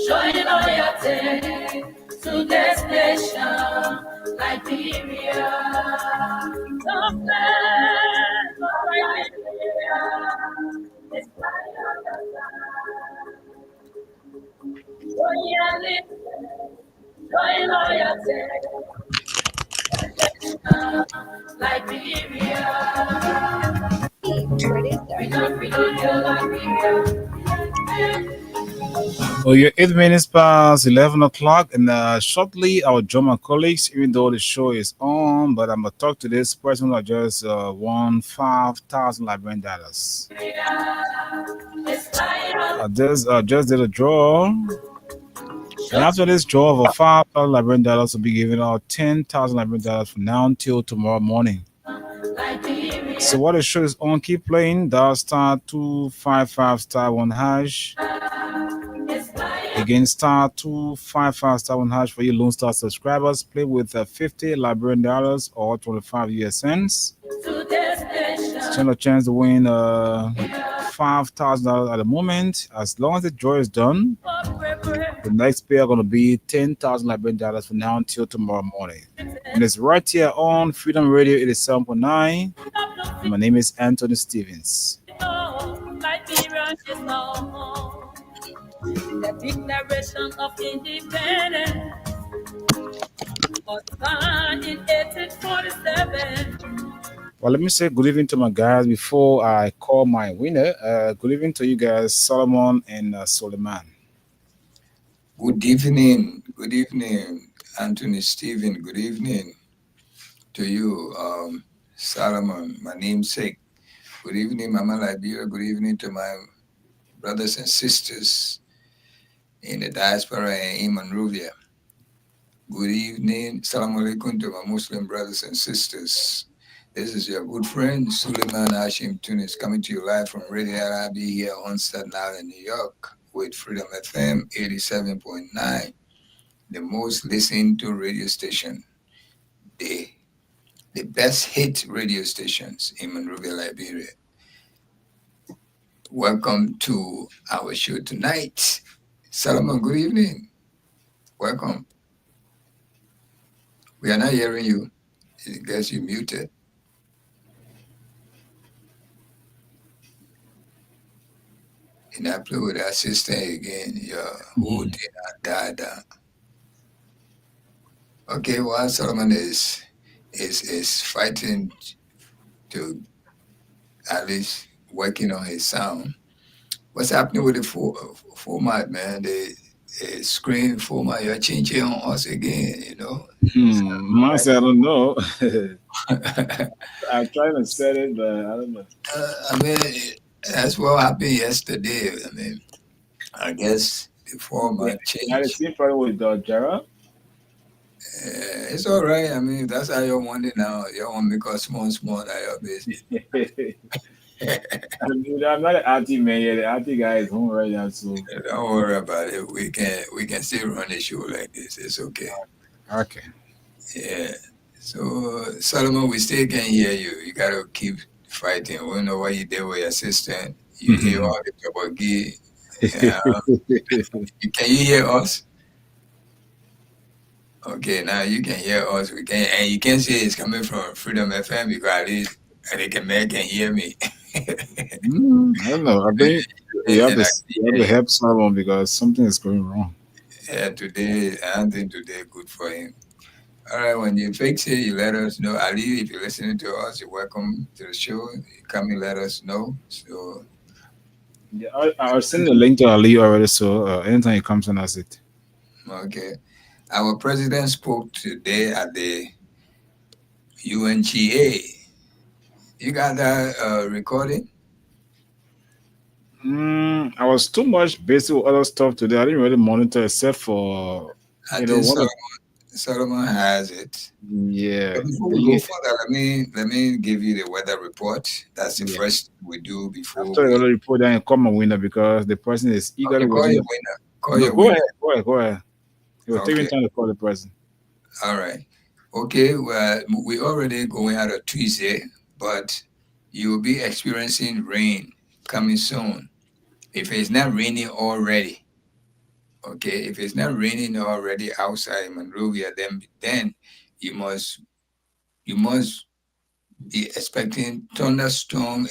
showing loyalty to this nation, Liberia. Don't fail, Liberia. It's showing loyalty, Liberia. We don't feel Liberia. Well, you're 8 minutes past 11 o'clock, and shortly I'll join my colleagues, even though the show is on. But I'm going to talk to this person who just won 5,000 Liberian dollars. Just did a draw, and after this draw of a 5,000 Liberian dollars, will be giving out 10,000 Liberian dollars from now until tomorrow morning. So what the show is on, keep playing. Dial star 255 star 1 hash. Again, star 255 star 1 hash for you Lone Star subscribers. Play with 50 Liberian dollars or 25 US cents. Stand a chance to win $5,000 at the moment. As long as the draw is done, the next pay are going to be 10,000 Liberian dollars from now until tomorrow morning. And it's right here on Freedom Radio 87.9. My name is Anthony Stevens. The Declaration of Independence was signed in 1847. Well, let me say good evening to my guys before I call my winner. Good evening to you guys, Solomon and Suleiman. Good evening, Anthony Stephen. Good evening to you, Solomon, my namesake. Good evening, Mama Liberia. Good evening to my brothers and sisters in the diaspora and in Monrovia. Good evening, Assalamu alaikum to my Muslim brothers and sisters. This is your good friend Suleiman Hashim Tunis coming to you live from Radio Arabi here on Staten Island, New York with Freedom FM 87.9, the most listened to radio station, the best hit radio stations in Monrovia, Liberia. Welcome to our show tonight. Solomon, good evening. Welcome. We are not hearing you. I guess you're muted. And I play with our sister again. Your whole thing died down. Okay, while Solomon is fighting to at least working on his sound. What's happening with the format, man? The screen format, you're changing on us again, you know? Myself, I don't know. I'm trying to set it, but I don't know. That's what happened yesterday. I guess the format changed. Now the same problem with Gerard? It's all right. That's how you want it now. You want me to small at your business. I'm not an auntie man yet. The auntie guy is home right now, so don't worry about it. We can still run a show like this. It's okay. Okay. Yeah. So Solomon, we still can hear you. You gotta keep fighting. We know what you did with your sister. You hear all the trouble. Can you hear us? Okay, now you can hear us. We can, and you can say it's coming from Freedom FM because at least they can hear me. I don't know. I think you have to help someone because something is going wrong. Yeah, today, I don't think today good for him. All right, when you fix it, you let us know. Ali, if you're listening to us, you're welcome to the show. You come and let us know. So, yeah, I'll send the link to Ali already, so anytime he comes and has it. Okay. Our president spoke today at the UNGA. You got that recording? I was too much busy with other stuff today. I didn't really monitor except for Solomon has it. Yeah. But before we go further, let me give you the weather report. That's the first we do before. After the weather report, then call my winner because the person is eagerly waiting. Call your winner. Go ahead. It will take time to call the person. All right. Okay. Well, we're already going out of Tuesday, but you will be experiencing rain coming soon. If it's not raining already, Okay, if it's not raining already outside in Monrovia, then you must you must be expecting thunderstorm.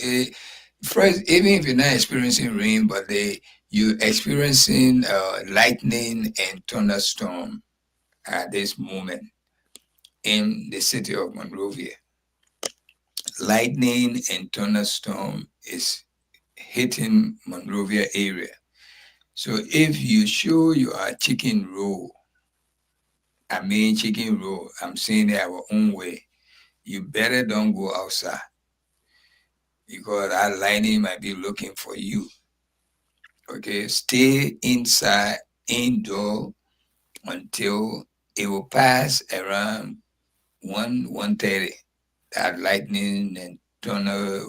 First, even if you're not experiencing rain, but you're experiencing lightning and thunderstorm at this moment in the city of Monrovia. Lightning and thunderstorm is hitting Monrovia area. So if you show you are chicken roll, I mean chicken roll, I'm saying it our own way, you better don't go outside because that lightning might be looking for you. Okay, stay inside, indoor until it will pass around 1:30. That lightning and thunder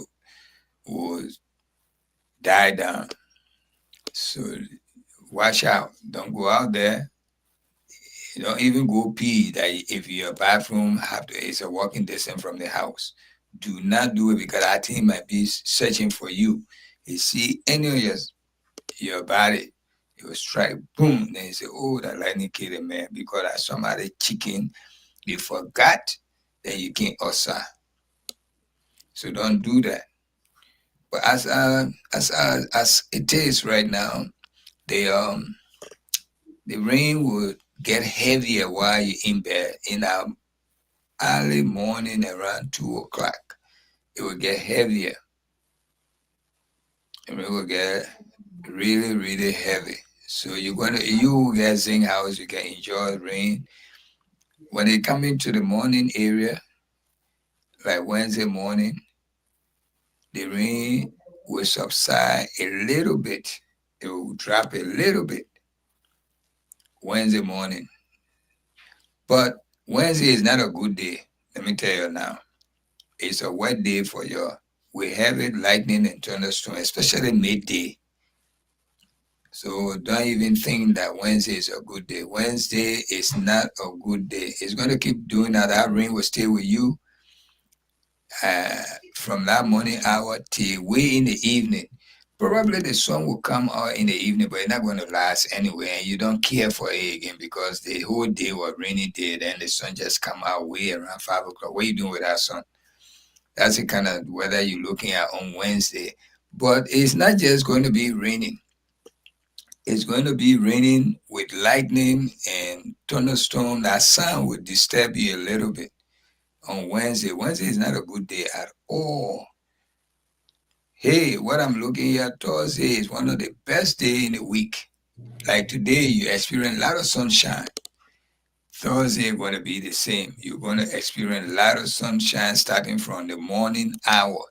will die down. So watch out. Don't go out there. Don't even go pee. That if your bathroom is a walking distance from the house, do not do it because that thing might be searching for you. You see any of your body, it will strike, boom. Then you say, "Oh, that lightning killed a man because I somebody chicken. You forgot that you can't outside." So don't do that. But as it is right now, the um the rain will get heavier while you're in bed. In the early morning around 2 o'clock, it will get heavier. And it will get really, really heavy. So you will get zinc house, you can enjoy rain. When it come into the morning area, like Wednesday morning, the rain will subside a little bit. It will drop a little bit Wednesday morning. But Wednesday is not a good day. Let me tell you now. It's a wet day for you. We have it lightning and thunderstorm, especially midday. So don't even think that Wednesday is a good day. Wednesday is not a good day. It's going to keep doing that. That rain will stay with you uh, from that morning hour till way in the evening. Probably the sun will come out in the evening, but it's not going to last anyway, and you don't care for it again because the whole day was rainy day. Then the sun just come out way around 5 o'clock. What are you doing with that sun? That's the kind of weather you're looking at on Wednesday. But it's not just going to be raining. It's going to be raining with lightning and thunderstorm. That sun will disturb you a little bit on Wednesday. Wednesday is not a good day at all. Hey, what I'm looking at Thursday is one of the best days in the week. Like today, you experience a lot of sunshine. Thursday going to be the same. You're going to experience a lot of sunshine starting from the morning hour.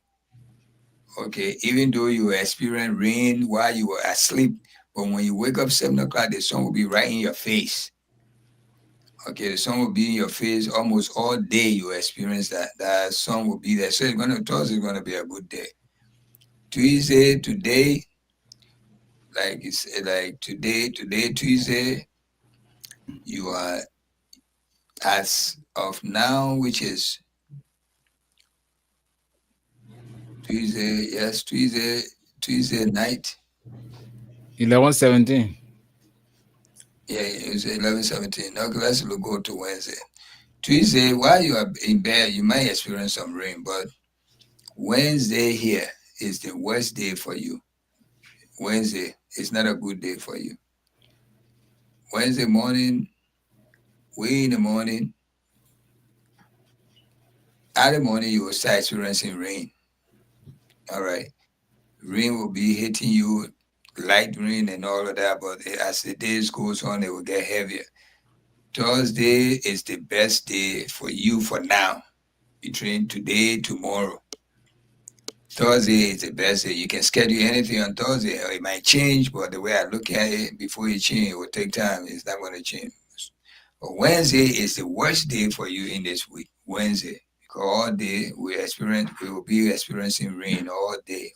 Okay, even though you experience rain while you were asleep, but when you wake up 7 o'clock, the sun will be right in your face. Okay, the sun will be in your face almost all day. You experience that. That sun will be there. So Thursday is gonna be a good day. Tuesday, today, today, Tuesday, you are as of now, which is Tuesday, yes, Tuesday night. 11:17. Yeah, it's 11:17. Okay, let's go to Wednesday. Tuesday, while you are in bed, you might experience some rain, but Wednesday here is the worst day for you. Wednesday is not a good day for you. Wednesday morning, way in the morning, early morning, you will start experiencing rain. All right. Rain will be hitting you, light rain and all of that, but as the days goes on, it will get heavier. Thursday is the best day for you for now, between today, tomorrow. Thursday is the best day. You can schedule anything on Thursday, or it might change, but the way I look at it, before you change, it will take time. It's not going to change. But Wednesday is the worst day for you in this week. Wednesday, because all day we will be experiencing rain all day,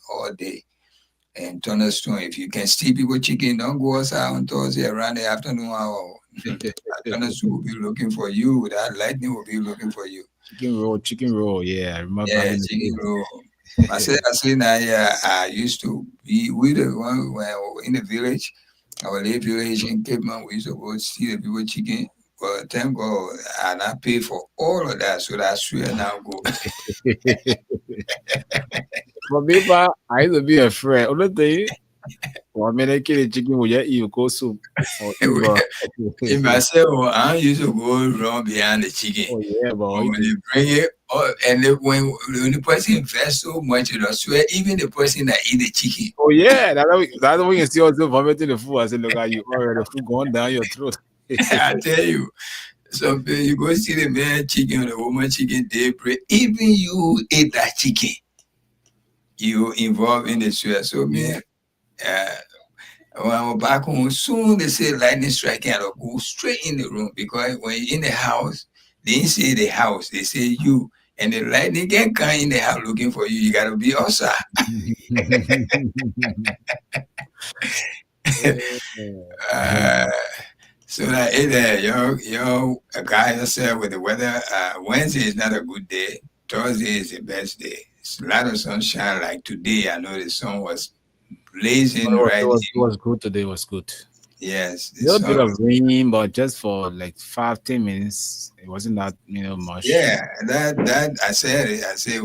and thunderstorm. If you can steal people chicken, don't go outside on Thursday around the afternoon hour. Thunderstorm will be looking for you. That lightning will be looking for you. Chicken roll. Yeah, I remember. Yeah, chicken roll. I say now, yeah, I used to be with the one when in the village. Our little Asian Cape Man, we used to go steal the people chicken. But thank God, and I pay for all of that, so that I swear now go. For me, but I used to be afraid. Only thing, one minute kill the chicken will just eat go soup or eat If I say, oh, I used to go run behind the chicken. oh yeah, but But when they bring it, and when the person invests so much, I swear, even the person that eat the chicken, oh yeah, that's when you see also vomiting the food. I said, look at you, already the food going down your throat. I tell you, some you go see the man chicken or the woman chicken, they pray. Even you eat that chicken, you involved in the swear. So me, when I was back home, soon they say lightning striking, I'll go straight in the room because when you're in the house, they didn't say the house, they say you. And the lightning can come in the house looking for you. You gotta be outside. Uh, so that your guy yourself with the weather. Wednesday is not a good day. Thursday is the best day. It's a lot of sunshine. Like today, I know the sun was blazing right. It was good today. It was good. Yes, A little bit of rain, but just for like 5-10 minutes. It wasn't that much. Yeah, that I said it. I said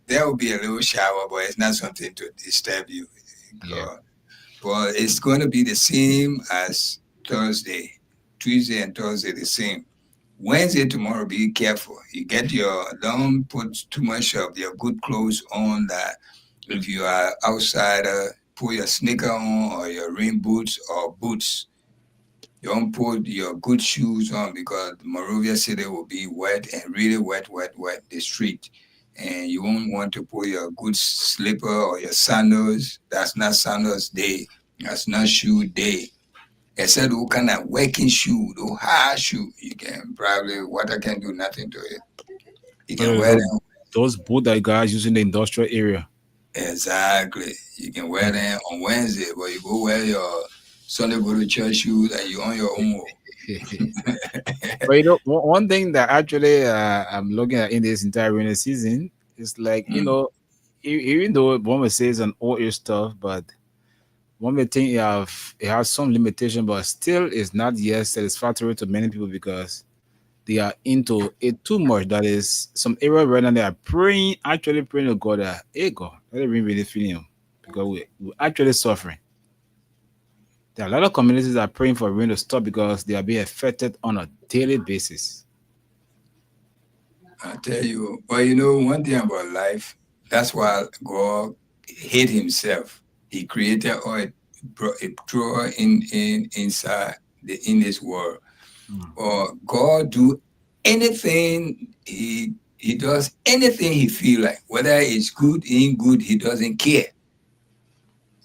there will be a little shower, but it's not something to disturb you. Yeah. But it's going to be the same as Thursday, Tuesday and Thursday the same. Wednesday tomorrow, be careful. You don't put too much of your good clothes on. That if you are outsider, put your sneaker on or your rain boots or boots. You don't put your good shoes on because Monrovia City will be wet and really wet, the street. And you won't want to put your good slipper or your sandals. That's not sandals day. That's not shoe day. Except those kind of working shoe, those high shoe, you can probably, water can do nothing to it. You can wear them. Those boots that guys use in the industrial area. Exactly. You can wear them on Wednesday, but you go wear your Sunday go to church shoes and you on your own. But one thing that actually I'm looking at in this entire rainy season is like, even though one would say it's an old age stuff, but one may think it has some limitation, but still is not yet satisfactory to many people because they are into it too much. That is some area right now they are actually praying to God that, hey God, let me really feel you because we're actually suffering. There are a lot of communities that are praying for rain to stop because they are being affected on a daily basis. I tell you, well, one thing about life, that's why God hid himself. He created all it draw inside in this world. Or God do anything, he does anything he feel like. Whether it's good, ain't good, he doesn't care.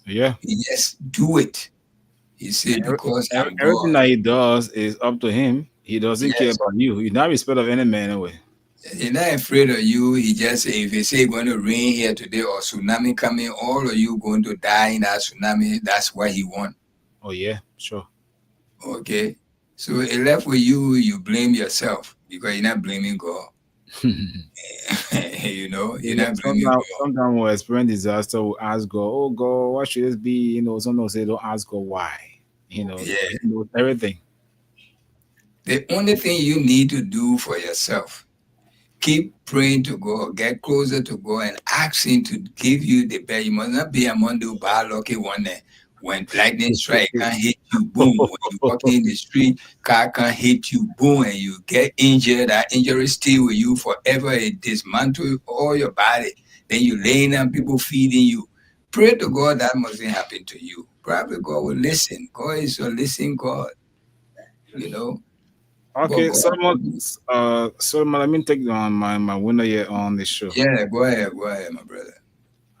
Yeah. He just do it. He said, because everything that he does is up to him. He doesn't care about you. He's not respect of any man anyway. He's not afraid of you. He just say, if he say going to rain here today or tsunami coming, all of you going to die in that tsunami. That's what he want. Oh yeah, sure. Okay. So it left with you, you blame yourself because you're not blaming God. You're not blaming God. Sometimes we'll experience disaster, we'll ask God, oh God, what should this be? Sometimes say don't ask God why. He knows everything. The only thing you need to do for yourself, keep praying to God, get closer to God and ask him to give you the best. You must not be among the bad lucky one that when lightning strike can't hit you, boom. When you walk in the street, car can't hit you, boom, and you get injured. That injury stay with you forever. It dismantle all your body. Then you laying down, people feeding you. Pray to God that mustn't happen to you. Probably God will listen. God is a listening God. Okay, Solomon, let me take my winner here on the show. Yeah, go ahead, my brother.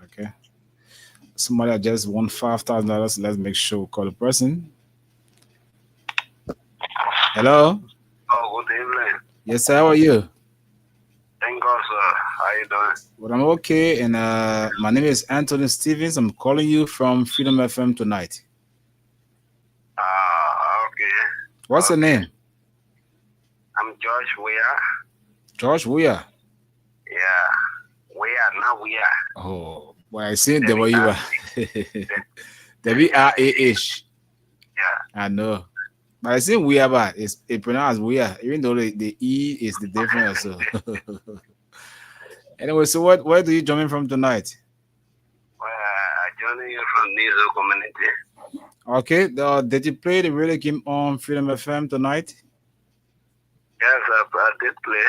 Okay. Somebody just won $5,000. Let's make sure we call the person. Hello. Oh, good evening. Yes, sir. How are you? Thank God, sir. How you doing? Well, I'm okay. And my name is Anthony Stevens. I'm calling you from Freedom FM tonight. Okay. What's your name? I'm George Weah. George Weah? Yeah. Weah, not Weah. Oh, well, I see the way you are. WRAH. I know. But I think we are bad. It pronounced we are, even though the E is the difference. So anyway, so where do you join in from tonight? Well, I joining you from Nizo community. Okay, did you play the radio game on Freedom FM tonight? Yes, I did play.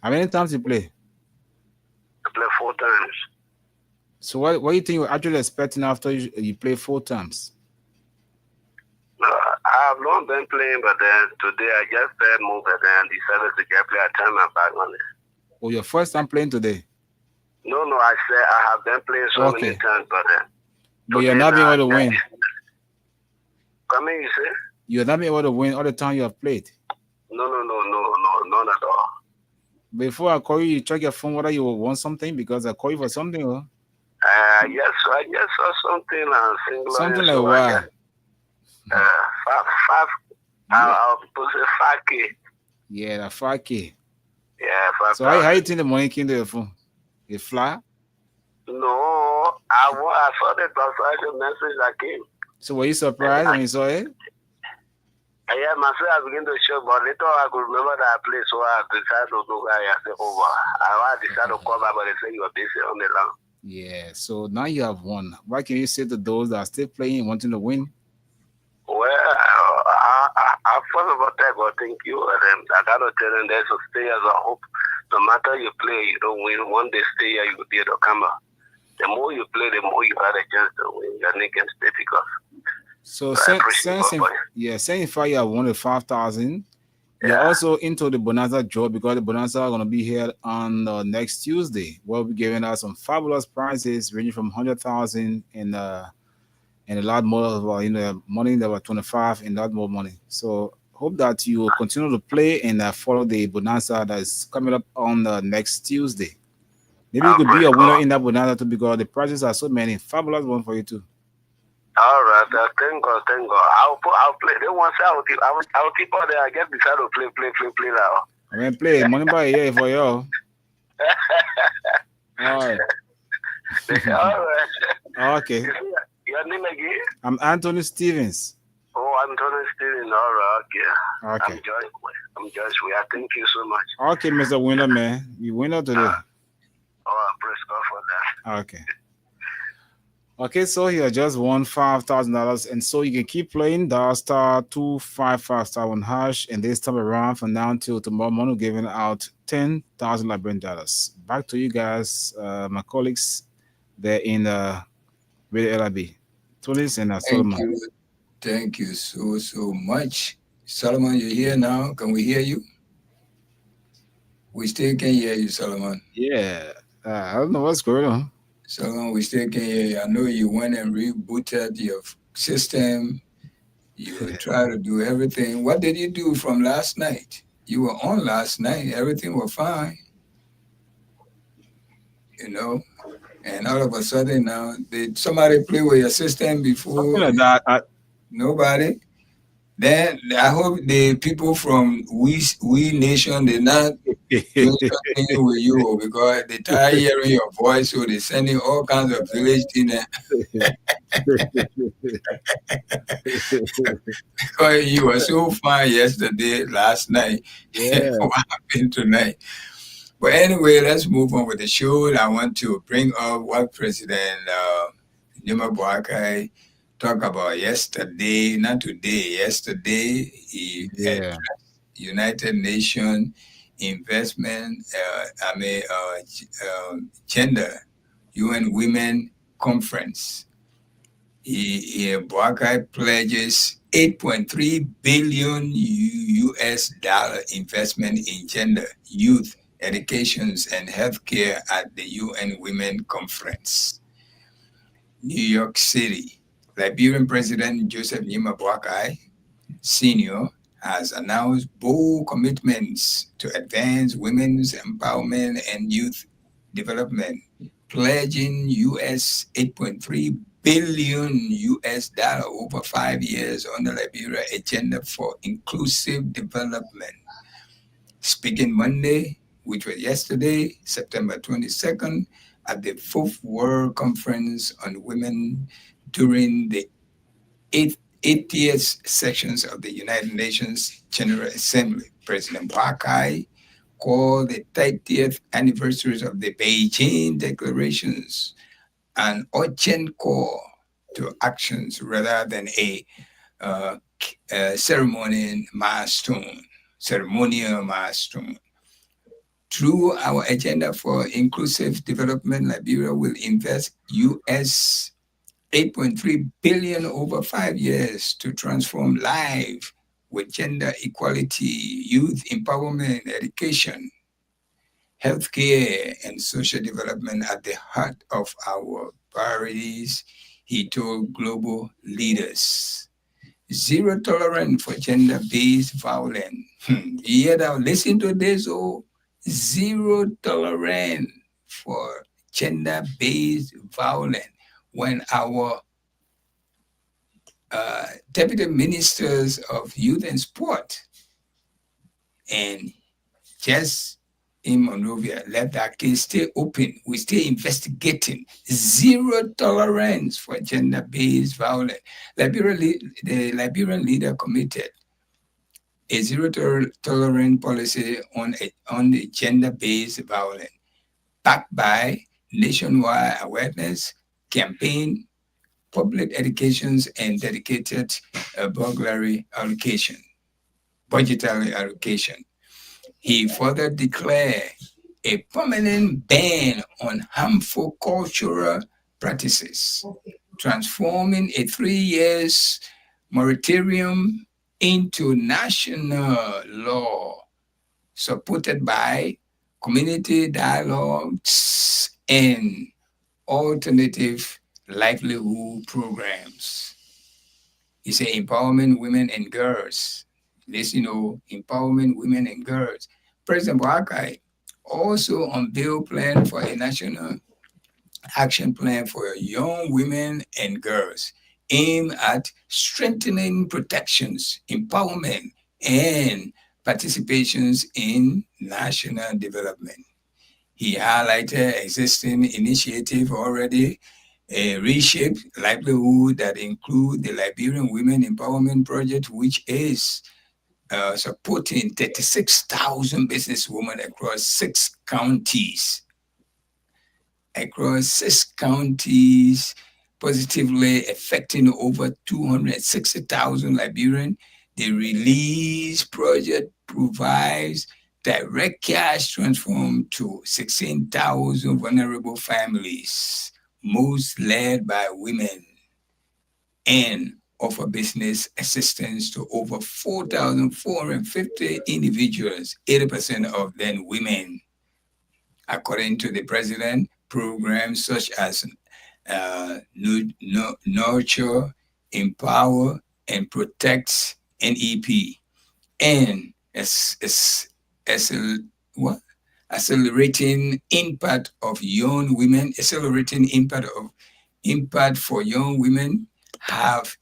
How many times you play? I played 4 times. So what do you think you're actually expecting after you play 4 times? No, I have long been playing, but then today I just moved and then decided to get play. I turned my back on it. Oh, your first time playing today? No, I said I have been playing so many Okay. times, but then. But you're not being able to win. Come in, you say? You're not being able to win all the time you have played. No, none at all. Before I call you, you check your phone whether you want something because I call you for something. Or Yes, I just saw something singular. something like so what? Five. I'll put it 5K. Yeah, the 5K. Yeah, 5. So how you think the money came to your phone? It fly? No, I saw the transaction message that came. So were you surprised when you saw it? Yeah, myself I began to show, but later I could remember that place, so I decided to go back and say, over. I decided to call back, but they say you are busy on the line. Yeah, so now you have won. What can you say to those that are still playing, wanting to win? Well, I first of all, thank you. And I got to tell them there's a stay as a hope. No matter you play, you don't win. One day stay here, you will be able to come out. The more you play, the more you have a chance to win. Your name can stay because. So saying if you have won the 5,000, you're also into the Bonanza draw because the Bonanza are going to be here on next Tuesday. We'll be giving us some fabulous prizes ranging from 100,000 and a lot more, money that were 25 and a lot more money. So hope that you will continue to play and follow the Bonanza that is coming up on next Tuesday. Maybe you could be a winner in that Bonanza too because the prizes are so many. Fabulous one for you too. All right, thank God. I'll play. They want to say I'll keep on there. I just decided to play now. I mean, play money by here for you. All right. All right. Okay. Your name again? I'm Anthony Stevens. Oh, Anthony Stevens. All right. Okay. Okay. I'm Josh. I thank you so much. Okay, Mr. Winner, man. You winner today. Praise God for that. Okay. Okay, so you just won $5,000, and so you can keep playing *255*1# and this time around from now until tomorrow morning, giving out $10,000. Back to you guys, my colleagues there in Radio LIB. Tunis and Solomon. Thank you so much. Solomon, you're here now. Can we hear you? We still can hear you, Solomon. Yeah. I don't know what's going on. Solomon, we still can hear you. I know you went and rebooted your system. You try to do everything. What did you do from last night? You were on last night. Everything was fine. And all of a sudden now, did somebody play with your system before? Something like that. Nobody? Then I hope the people from We Nation did not do something with you because they tired hearing your voice, so they're sending all kinds of village things. Because you were so fine last night. Yeah. What happened tonight? But anyway, let's move on with the show. I want to bring up what President Nima Boakai talked about yesterday, not today, yesterday. He addressed United Nations Investment, Gender, UN Women Conference. Boakai pledges $8.3 billion US investment in gender, youth, educations and healthcare at the UN Women Conference. New York City. Liberian President Joseph Nima Boakai Sr. has announced bold commitments to advance women's empowerment and youth development, pledging US $8.3 billion over 5 years on the Liberia Agenda for Inclusive Development. Speaking Monday, which was yesterday, September 22nd, at the 4th World Conference on Women during the 8th 80th sessions of the United Nations General Assembly. President Parkai called the 30th anniversaries of the Beijing Declarations an urgent call to actions rather than a ceremonial milestone. Through our agenda for inclusive development, Liberia will invest US 8.3 billion over 5 years to transform life with gender equality, youth empowerment, education, healthcare, and social development at the heart of our priorities, he told global leaders. Zero tolerance for gender-based violence. You hear that? Listen to this, oh. Zero tolerance for gender-based violence. When our deputy ministers of youth and sport and just in Monrovia left that case still open. We're still investigating. Zero tolerance for gender-based violence. The Liberian leader committed a zero tolerance policy on the gender-based violence, backed by nationwide awareness campaign, public educations, and dedicated budgetary allocation. He further declared a permanent ban on harmful cultural practices, transforming a 3 years moratorium into national law, supported by community dialogues and alternative livelihood programs. He said empowerment women and girls. Empowerment women and girls. President Boakai also unveiled plan for a national action plan for young women and girls aimed at strengthening protections, empowerment, and participations in national development. He highlighted existing initiative already reshape livelihood that include the Liberian Women Empowerment Project, which is supporting 36,000 businesswomen across 6 counties. Positively affecting over 260,000 Liberians. The Release Project provides direct cash transform to 16,000 vulnerable families, most led by women, and offer business assistance to over 4,450 individuals, 80% of them women. According to the president, programs such as Nurture, Empower, and Protect NEP, and accelerating impact for young women have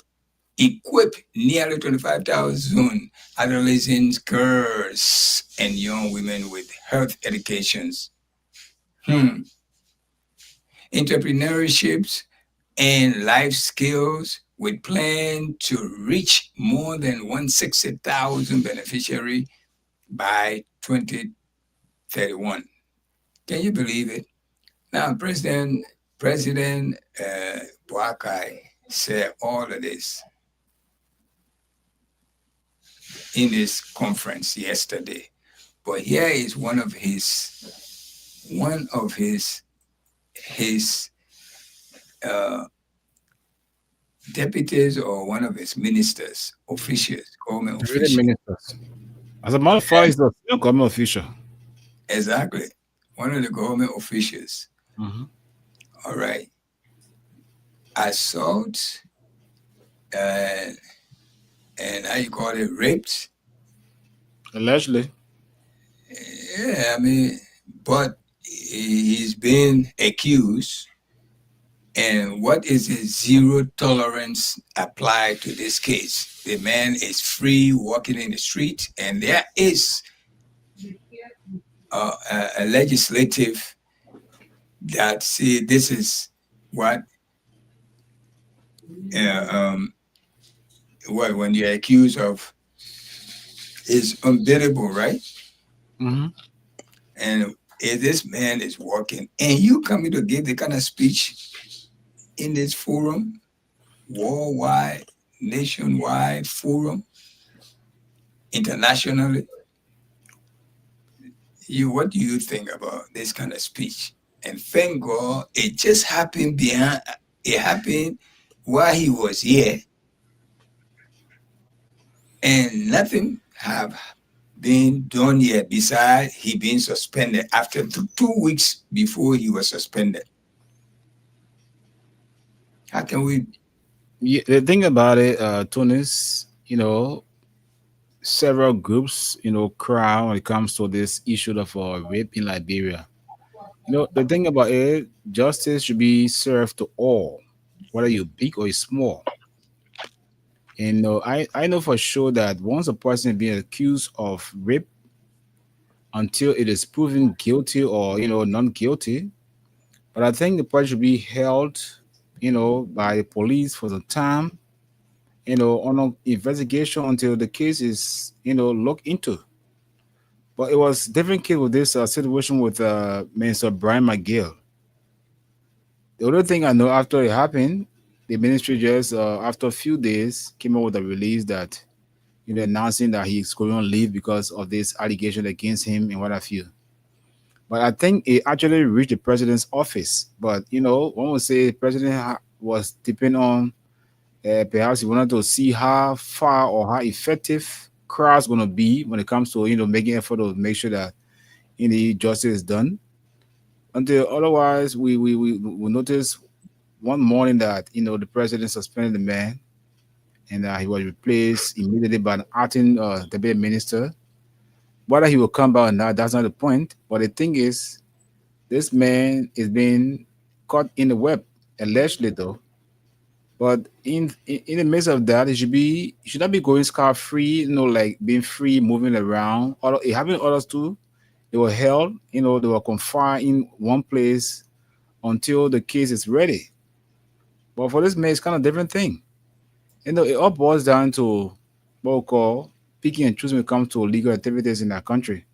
equipped nearly 25,000 adolescent girls and young women with health educations, entrepreneurships, and life skills, with plan to reach more than 160,000 beneficiaries by 2031. Can you believe it? Now, President Boakai said all of this in his conference yesterday. But here is one of his deputies or one of his ministers, officials, government officials. Ministers. As a matter of fact, he's the government official. Exactly. One of the government officials. All right. Assault and how you call it, raped. Allegedly. Yeah, I mean, but he's been accused. And what is the zero tolerance applied to this case? The man is free walking in the street, and there is a legislative that see this is what what when you're accused of is unbearable, right? Hmm. And if this man is walking and you coming to give the kind of speech in this forum, worldwide, nationwide forum, internationally, what do you think about this kind of speech? And thank God it just happened behind it happened while he was here and nothing have been done yet besides he being suspended after 2 weeks before he was suspended. How can we Yeah, the thing about it, Tunis, several groups, cry when it comes to this issue of rape in Liberia. The thing about it, justice should be served to all, whether you big or you small. And I know for sure that once a person is being accused of rape, until it is proven guilty or non guilty, but I think the person should be held, by the police for some time, on an investigation until the case is looked into. But it was different case with this situation with Minister Brian McGill. The other thing I know after it happened, the ministry just after a few days came out with a release that announcing that he's going on leave because of this allegation against him and what have you. But I think it actually reached the president's office. But one would say the president was depending on perhaps he wanted to see how far or how effective crowds going to be when it comes to making effort to make sure that justice is done. Until otherwise, we noticed one morning that the president suspended the man and he was replaced immediately by an acting deputy minister. Whether he will come back or not, that's not the point. But the thing is, this man is being caught in the web, allegedly though. But in the midst of that, it should not be going scot free, like being free, moving around. Although it happened to others too. They were held, they were confined in one place until the case is ready. But for this man, it's kind of different thing. It all boils down to what we call picking and choosing when it comes to legal activities in our country.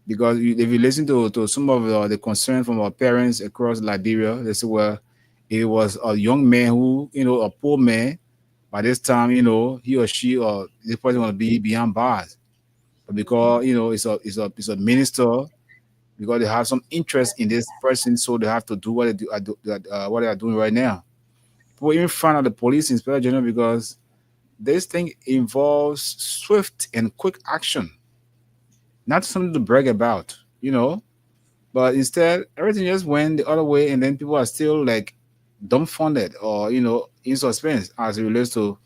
Because if you listen to some of the concern from our parents across Liberia, they say, well, it was a young man who, a poor man, by this time, he or she or this person want to be behind bars. But because, it's a minister, because they have some interest in this person, so they have to do what what they are doing right now. People even find out the police inspector general because this thing involves swift and quick action, not something to brag about. But instead, everything just went the other way, and then people are still like dumbfounded or in suspense as it relates to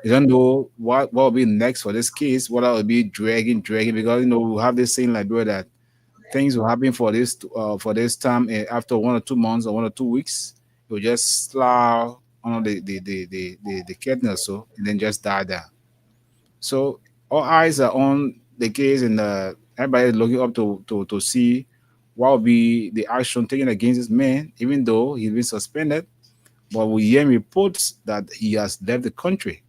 you don't know what will be next for this case, what will be dragging because we have this saying like bro that things will happen for this time after 1 or 2 months or 1 or 2 weeks, it will just slough on the curtain or so and then just die down. So all eyes are on the case and everybody is looking up to see what will be the action taken against this man, even though he's been suspended. But we hear reports that he has left the country.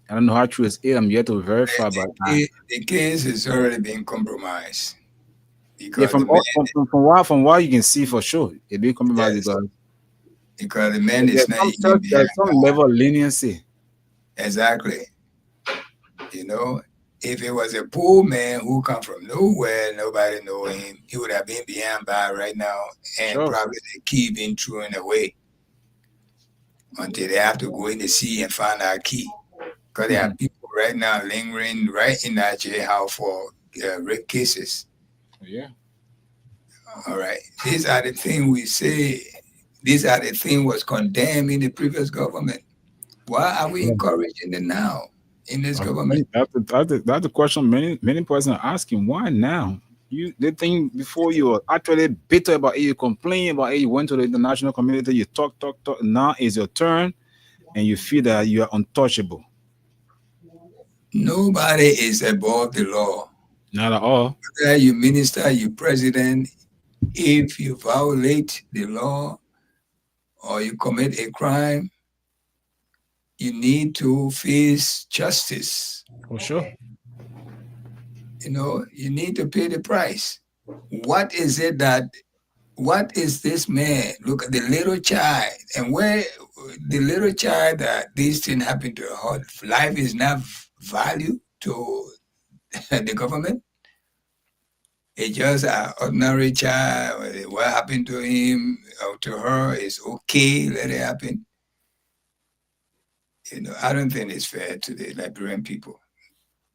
I don't know how true it is. I'm yet to verify, but the case is already being compromised yeah, because the from man all- from what you can see for sure, it being compromised yes, because the man is there's not some even there's behind some bars. level of leniency. Exactly. You know, if it was a poor man who come from nowhere, nobody know him, he would have been behind bar right now, and Sure. probably the key been thrown away until they have to go in the sea and find our key. Because there are Mhm. people right now lingering right in that jailhouse for rape cases. Yeah. All right, these are the things we say. These are the things was condemned in the previous government. Why are we Yeah. encouraging it now in this government? That's the question many persons are asking. Why now? The thing before you were actually bitter about it, you complain about it, you went to the international community, you talk. Now is your turn, and you feel that you are untouchable. Nobody is above the law. Not at all. Whether you minister, you president, if you violate the law or you commit a crime, you need to face justice. For sure. You need to pay the price. What is it that, what is this man? Look at the little child, and where the little child that this thing happened to her life is not value to the government. It's just an ordinary child. What happened to him or to her is okay. Let it happen. I don't think it's fair to the Liberian people.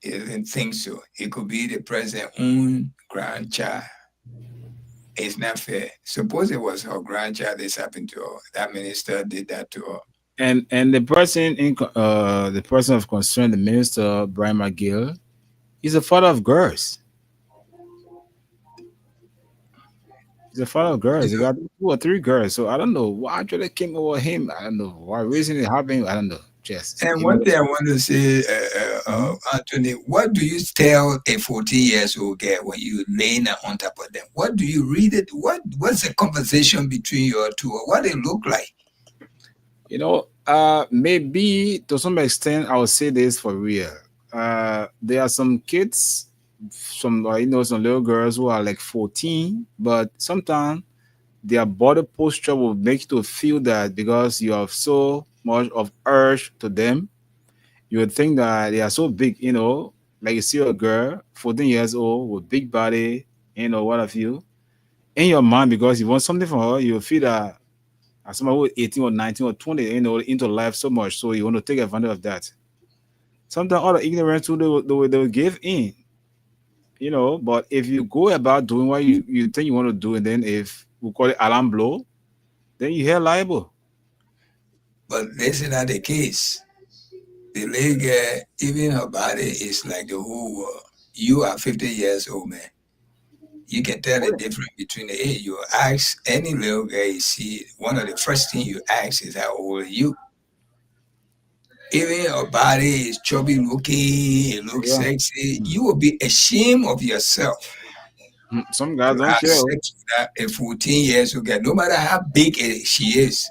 I don't think so. It could be the president's own grandchild. It's not fair. Suppose it was her grandchild this happened to her. That minister did that to her. And the person of concern, the minister Brian McGill, he's a father of girls. He's a father of girls. He got 2 or 3 girls. So I don't know why they came over him. I don't know why reason it happened. I don't know. Just And one thing I want to say, Anthony, what do you tell a 14 years old girl when you laying on top of them? What do you read it? What's the conversation between you two? What it look like? Maybe to some extent I would say this for real. There are some kids, some little girls who are like 14, but sometimes their body posture will make you to feel that because you have so much of urge to them, you would think that they are so big, like you see a girl, 14 years old with big body, what have you, in your mind, because you want something from her, you feel that as somebody who is 18 or 19 or 20, into life so much, so you want to take advantage of that. Sometimes all the ignorance too, they will give in, but if you go about doing what you think you want to do, and then if we call it alarm blow, then you hear liable. But this is not the case. The little girl, even her body is like the whole world. You are 50 years old, man. You can tell the difference between the age. You ask any little girl you see, one of the first things you ask is how old are you? Even her body is chubby looking, it looks sexy. You will be ashamed of yourself. Some guys don't care. Sex with a 14 years old girl, no matter how big she is.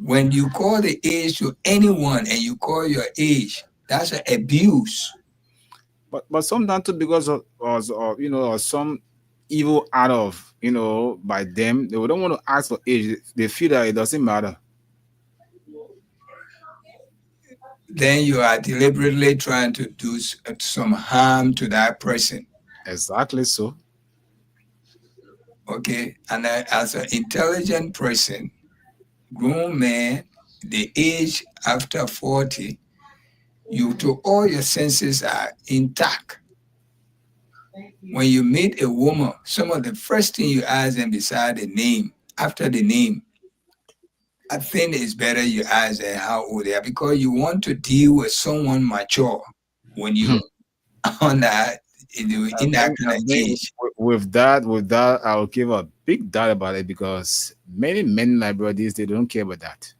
When you call the age to anyone and you call your age, that's an abuse. But sometimes too, because of or some evil out of by them, they don't want to ask for age. They feel that it doesn't matter. Then you are deliberately trying to do some harm to that person. Exactly so. Okay, and as an intelligent person, grown man, the age after 40, all your senses are intact. When you meet a woman, some of the first thing you ask them beside the name, after the name, I think it's better you ask them how old they are, because you want to deal with someone mature when you on that in that kind of age. With that, I'll give a big doubt about it, because many men in Liberia these they don't care about that.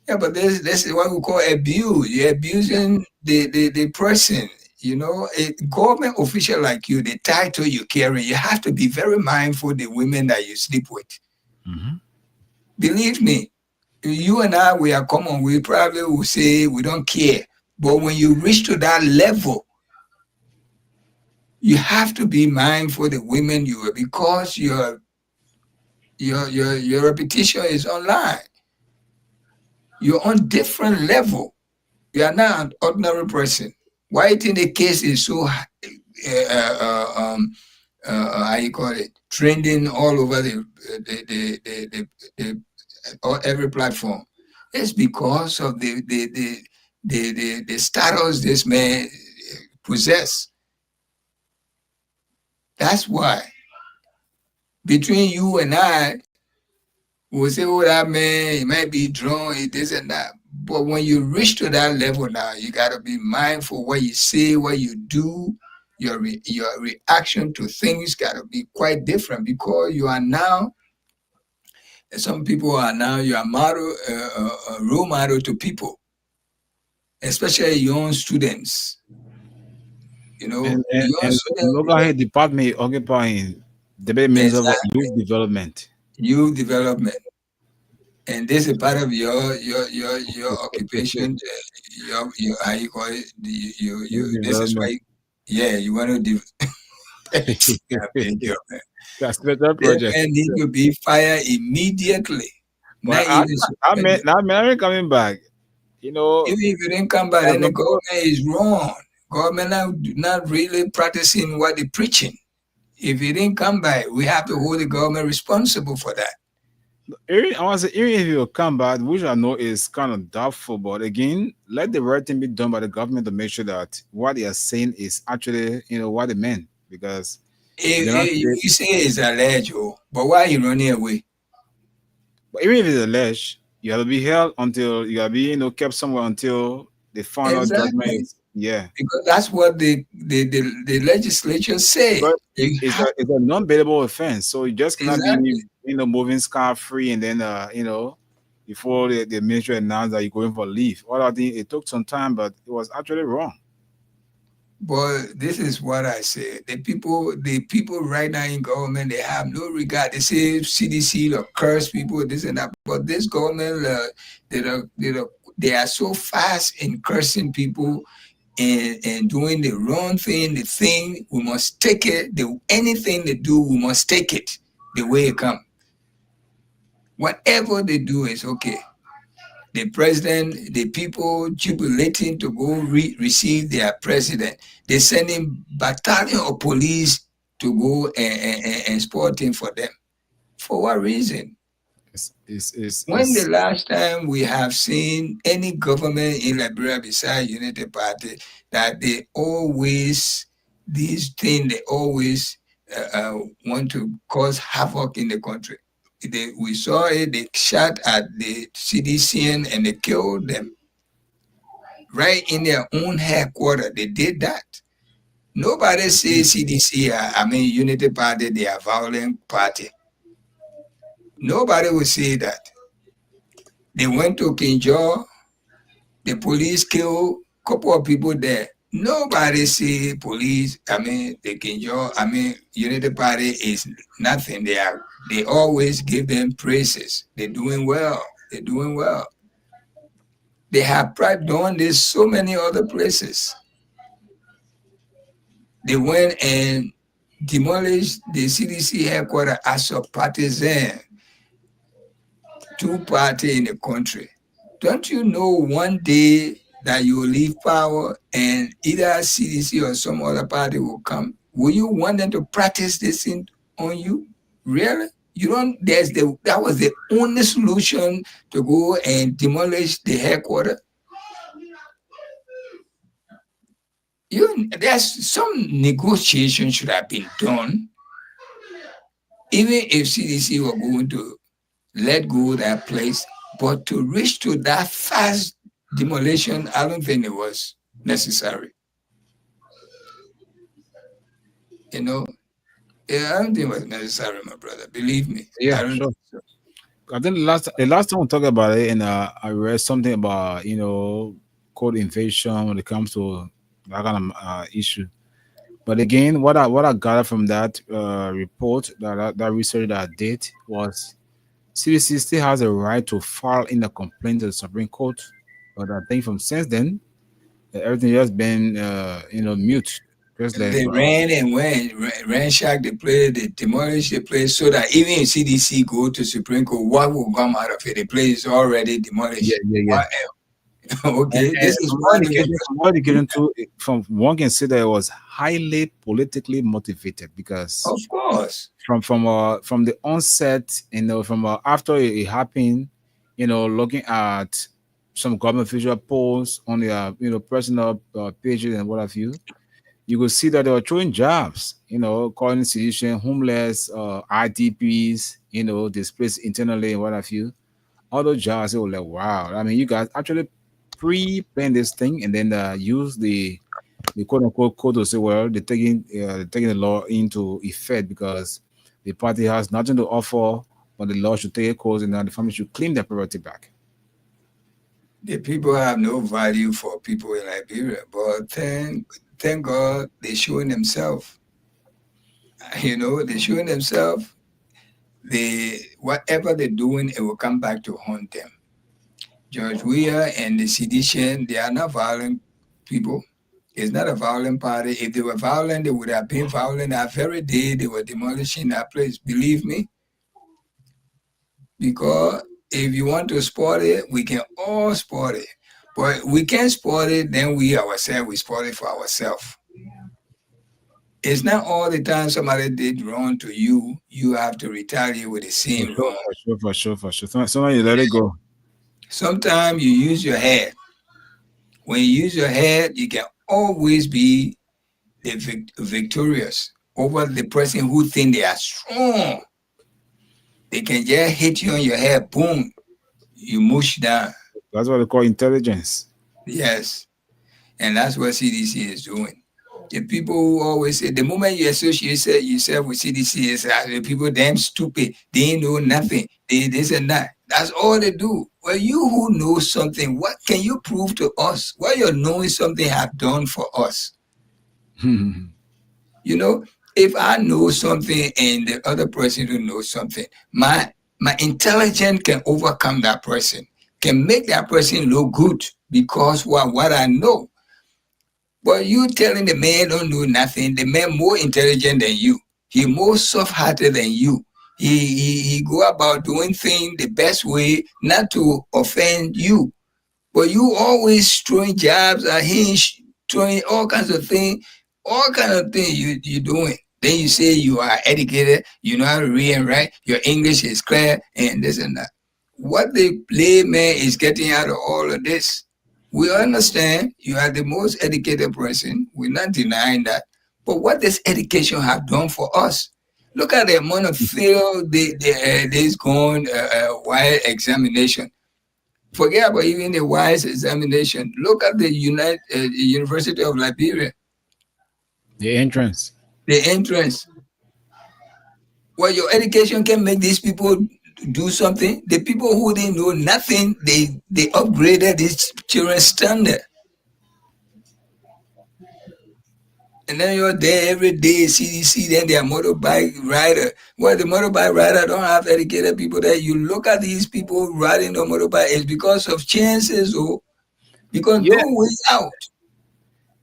Yeah, but this is what we call abuse. You're abusing the person. A government official like you, the title you carry, you have to be very mindful of the women that you sleep with. Mm-hmm. Believe me, you and I, we are common. We probably will say we don't care. But when you reach to that level, you have to be mindful of the women you are, because your reputation is online. You're on different level. You are not an ordinary person. Why you think the case is so how you call it, trending all over every platform? It's because of the status this man possess. That's why. Between you and I, we'll say, oh, that man, he might be drunk, he this and that. But when you reach to that level now, you got to be mindful what you say, what you do. Your reaction to things got to be quite different, because you are now, some people are now your model, a role model to people, especially young students. And local department occupying the means of youth development. Youth development. And this is part of your occupation. Your how you call it? Youth This is development. why. Yeah, you want to. Yeah, thank you, man. That's special This project. man need to be fired immediately. But Not even I'm coming back. You know, even if you didn't come back, there's then the some people, government is wrong. Government not really practicing what they're preaching. If you didn't come back, we have to hold the government responsible for that. I want to say, even if you come back, which I know is kind of doubtful, but again, let the right thing be done by the government to make sure that what they are saying is actually, what they meant. Because you cannot say, You say it's alleged, but why are you running away? but even if it's alleged, you have to be held until you have be, kept somewhere until the final judgment Exactly. is, yeah. Because that's what the legislature say. But You have it's a non-bailable offense, so you just cannot be, exactly. moving scot free and then, before the ministry announced that you're going for leave. Well, I think it took some time, but it was actually wrong. But this is what I say. The people right now in government, they have no regard. They say CDC will curse people, this and that. But this government, they are so fast in cursing people and doing the wrong thing. The thing we must take it. Anything they do, we must take it the way it comes. Whatever they do is okay. The president, the people jubilating to go receive their president. They're sending battalion of police to go and sport him for them. For what reason? When the last time we have seen any government in Liberia besides Unity Party that they always, these things, they always want to cause havoc in the country? We saw it, they shot at the CDCN and they killed them right in their own headquarters. They did that. Nobody says CDC, Unity Party, they are violent party. Nobody will say that. They went to Kinjor, the police killed a couple of people there. Nobody say police, the Kinjor, Unity Party is nothing. They always give them praises. They're doing well. They're doing well. They have done this so many other places. They went and demolished the CDC headquarters as a partisan, two-party in the country. Don't you know one day that you will leave power and either CDC or some other party will come? Will you want them to practice this on you? Really? You don't. That was the only solution to go and demolish the headquarters. There's some negotiation should have been done. Even if CDC were going to let go of that place, but to reach to that fast demolition, I don't think it was necessary. I don't think it was necessary, my brother. Believe me. Yeah, I don't sure. think so. I think the last time we talked about it, and I read something about code invasion when it comes to that kind of issue. But again, what I gathered from that report, that research that I did, was CDC still has a right to file in a complaint to the Supreme Court. But I think from since then, everything has been mute. Just like They ran and went, ransacked the place, they demolished the place so that even if CDC go to Supreme Court, what will come out of it? The place is already demolished. yeah. Okay, this is from one what you get into, from one can say that it was highly politically motivated because of course. from the onset, from after it happened, looking at some government official posts on their personal pages and what have you, you could see that they were throwing jobs, calling situation homeless, IDPs, displaced internally and what have you. All those jobs, they were like, wow. I mean, you guys actually pre-plan this thing and then use the quote unquote code to say, well, they're taking the law into effect because the party has nothing to offer, but the law should take a course and now the family should claim their property back. The people have no value for people in Liberia, but thank God they're showing themselves. They're showing themselves. whatever they're doing, it will come back to haunt them. George Weah and the sedition, they are not violent people. It's not a violent party. If they were violent, they would have been violent that very day they were demolishing that place. Believe me. Because if you want to spot it, we can all spot it. But we can't spot it, then we ourselves, we spot it for ourselves. It's not all the time somebody did wrong to you, you have to retaliate with the same wrong. For sure. Sometimes you let it go. Sometimes you use your head. When you use your head, you can always be the victorious over the person who think they are strong. They can just hit you on your head, boom, you mush down. That's what they call intelligence. Yes. And that's what CDC is doing. The people who always say, the moment you associate yourself with CDC, is the people damn stupid. They ain't know nothing. They this and that. That's all they do. Well, you who know something, what can you prove to us? What your knowing something have done for us? You know, if I know something and the other person don't know something, my intelligence can overcome that person, can make that person look good because what I know. But you telling the man don't know nothing, the man more intelligent than you. He more soft-hearted than you. He go about doing things the best way, not to offend you. But you always throwing jabs at him, throwing all kinds of things you doing. Then you say you are educated, you know how to read and write, your English is clear, and this and that. What the layman is getting out of all of this? We understand you are the most educated person. We're not denying that. But what does education have done for us? Look at the amount of failed days gone while examination. Forget about even the WISE examination. Look at the University of Liberia. The entrance. The entrance. Well, your education can make these people do something. The people who didn't know nothing, they upgraded these children's standard. And then you're there every day, CDC, then they're motorbike rider. Well, the motorbike rider don't have educated people there. You look at these people riding the motorbike, it's because of chances, because no way out.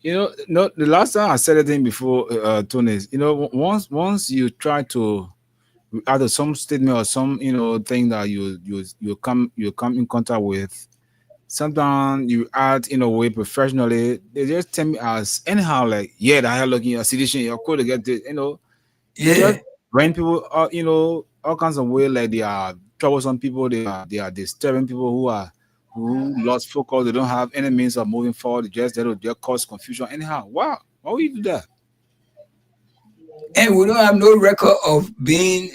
You know, no, the last time I said it in before, Tony, you know, once you try to add some statement or some, you know, thing that you come in contact with, sometimes you add in a way professionally, they just tell me as anyhow, like, yeah, that looking your situation, you're cool to get this, you know. Yeah. When people are, you know, all kinds of way, like they are troublesome people, they are disturbing people who lost focus, they don't have any means of moving forward, they cause confusion. Anyhow, wow, why would you do that? And we don't have no record of being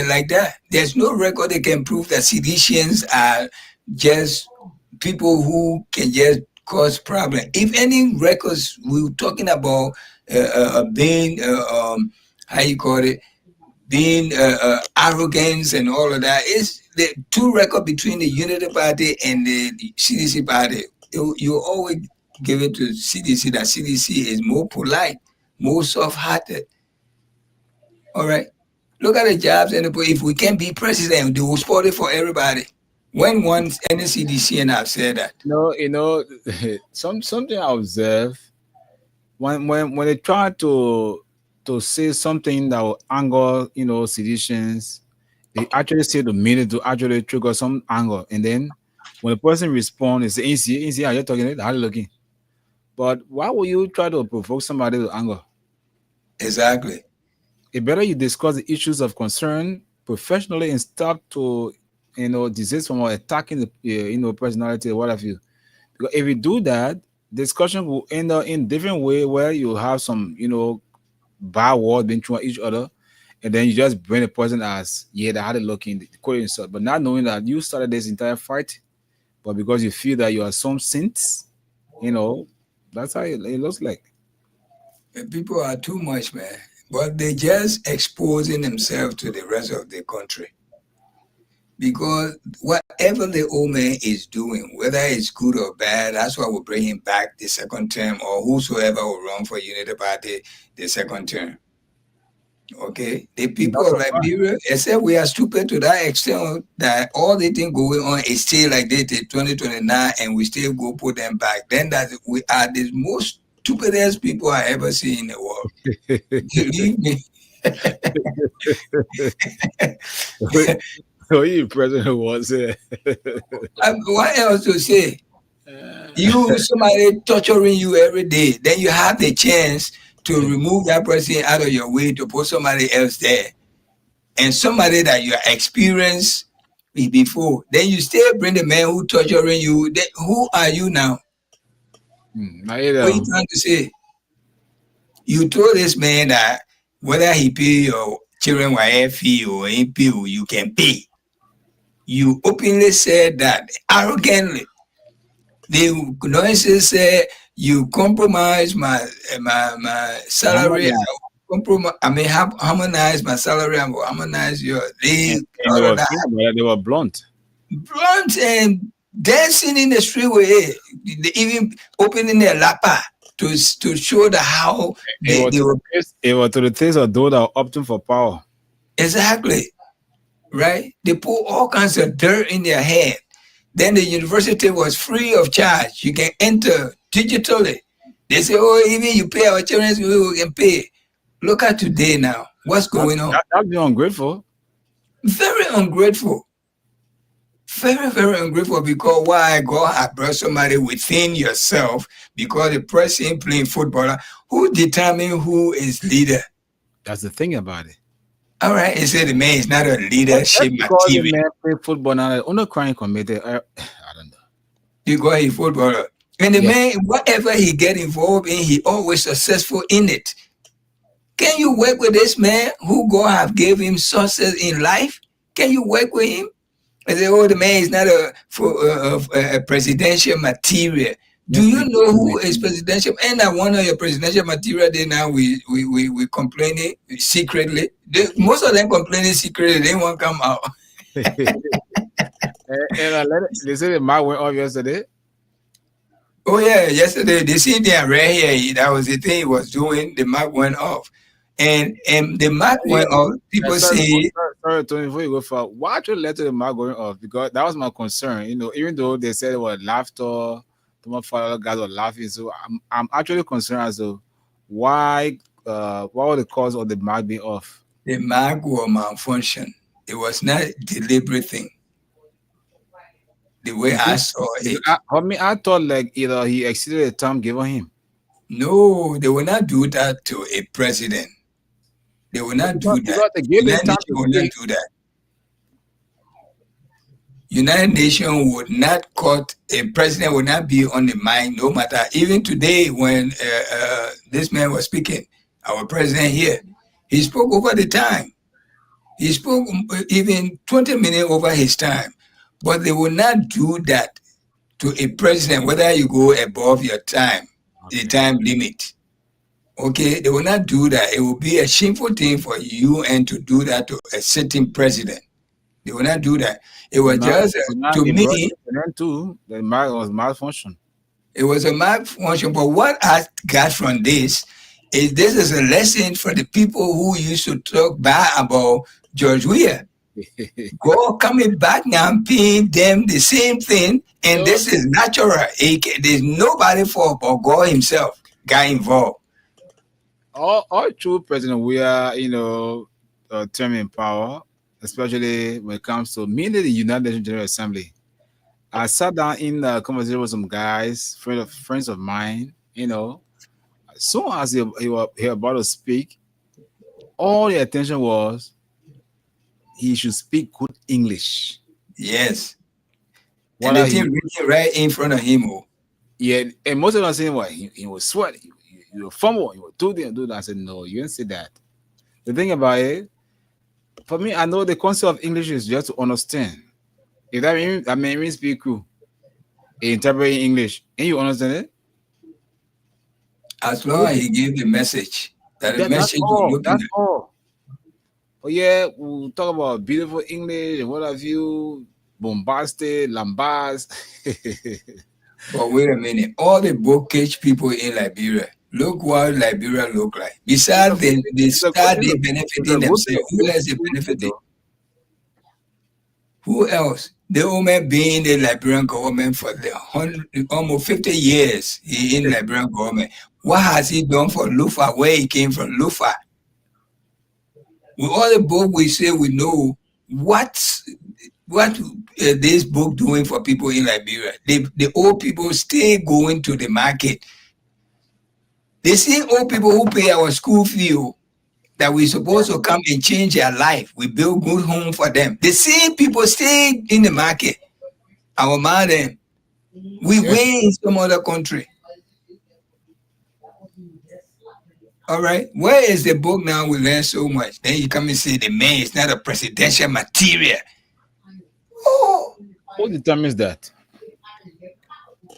like that. There's no record that can prove that seditionists are just people who can just cause problem. If any records, we were talking about being, how you call it, being arrogance and all of that. It's the two record between the Unity Party and the CDC Party. You always give it to CDC that CDC is more polite, more soft-hearted. All right. Look at the jobs, and if we can be president, they will support it for everybody. When once any CDC and I've said that. No, you know, something I observe when they try to say something that will anger, you know, seditions, they actually say the minute to actually trigger some anger, and then when the person responds, it's easy, are you talking it? How you looking? But why would you try to provoke somebody to anger? Exactly. It better you discuss the issues of concern professionally and start to, you know, desist from attacking the, you know, personality or what have you. Because if you do that, discussion will end up in different way where you have some, you know, bad words being thrown at each other, and then you just bring the person as, yeah, they had it looking, but not knowing that you started this entire fight, but because you feel that you are some saints, you know, that's how it looks like. People are too much, man. But they just exposing themselves to the rest of the country. Because whatever the old man is doing, whether it's good or bad, that's why we'll bring him back the second term, or whosoever will run for Unity Party the second term. Okay, the people of Liberia, except we are stupid to that extent that all the thing going on is still like this till 2029, and we still go put them back. Then that we are the most stupidest people I ever see in the world. Believe me. So you president was it? What else to say? You somebody torturing you every day, then you have the chance to remove that person out of your way to put somebody else there, and somebody that you experienced before. Then you still bring the man who torturing you. Then who are you now? What are you trying to say? You told this man that whether he pay your children YF fee or ain't pay, you can pay. You openly said that arrogantly. The noises say you compromise my salary. Harmonize my salary and harmonize your. They were blunt. Blunt and dancing in the street with it. They even opening their lappa to show the how it was to the taste of those that are opting for power. Exactly. Right? They put all kinds of dirt in their head. Then the university was free of charge. You can enter digitally. They say, oh, even you pay our children, we can pay. Look at today now. What's going on? That'd be ungrateful. Very ungrateful. Very, very ungrateful, because why God has brought somebody within yourself, because the person playing footballer, who determines who is leader? That's the thing about it. All right, he said the man is not a leadership material. The man play football now, only crime committed. I don't know. Because he's footballer. And the man, whatever he get involved in, he always successful in it. Can you work with this man who God have gave him success in life? Can you work with him? And say, oh, the man is not a presidential material. Do you know who is presidential? And I one of your presidential material there now we complaining secretly. Most of them complaining secretly, they won't come out. And they say the mark went off yesterday. Oh yeah, yesterday they see there right here. That was the thing he was doing. The mark went off. And the mark went off. People say, sorry, Tony, before you go far, why should let the mark going off? Because that was my concern. You know, even though they said it was laughter, my father guys were laughing. So I'm actually concerned as to why what was the cause of the mark being off? The mark was malfunction. It was not a deliberate thing. The way I saw it. I thought like either he exceeded the time given him. No, they will not do that to a president. They will not do that. United Nations will not do that. United Nations would not cut, a president would not be on the mind, no matter. Even today, when this man was speaking, our president here, he spoke over the time. He spoke even 20 minutes over his time. But they will not do that to a president, whether you go above your time, the time limit. Okay, they will not do that. It will be a shameful thing for you and to do that to a sitting president. They will not do that. It was just to me. The mark was malfunction. It was a malfunction. But what I got from this is a lesson for the people who used to talk bad about George Weah. God coming back now and paying them the same thing, and this is natural. There's nobody for but God himself got involved. All true President Weah, term in power, especially when it comes to mainly the United Nations General Assembly. I sat down in the conversation with some guys, friends of mine, as soon as he was about to speak, all the attention was he should speak good English. Yes. And the thing written right in front of him. Yeah, and most of them saying, well, he was sweaty, he was fumble, he was do that. I said, no, you didn't say that. The thing about it, for me, I know the concept of English is just to understand. If that means speak cool, interpret in English, and you understand it? As long as he gave the message, that's all. Oh yeah, we'll talk about beautiful English and what have you, bombastic, lambast. But wait a minute, all the bocage people in Liberia, Look what Liberia look like. Besides, they start they benefiting themselves. Who else they benefiting? Who else? The woman being the Liberian government for almost 50 years in Liberian government. What has he done for Lufa? Where he came from, Lufa? With all the book we say we know, what this book doing for people in Liberia? The old people still going to the market. They see old people who pay our school fee that we supposed to come and change their life. We build good home for them. The same people stay in the market. Our mother, we win in some other country. All right. Where is the book now? We learn so much. Then you come and say the man is not a presidential material. Oh, who determines that?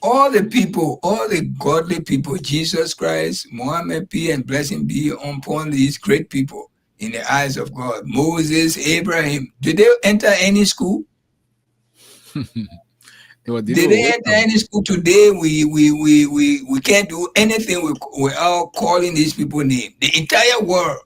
All the people, all the godly people, Jesus Christ, Muhammad, peace and blessing be upon these great people in the eyes of God. Moses, Abraham, did they enter any school? Did they enter any school? Today we can't do anything without calling these people names. The entire world.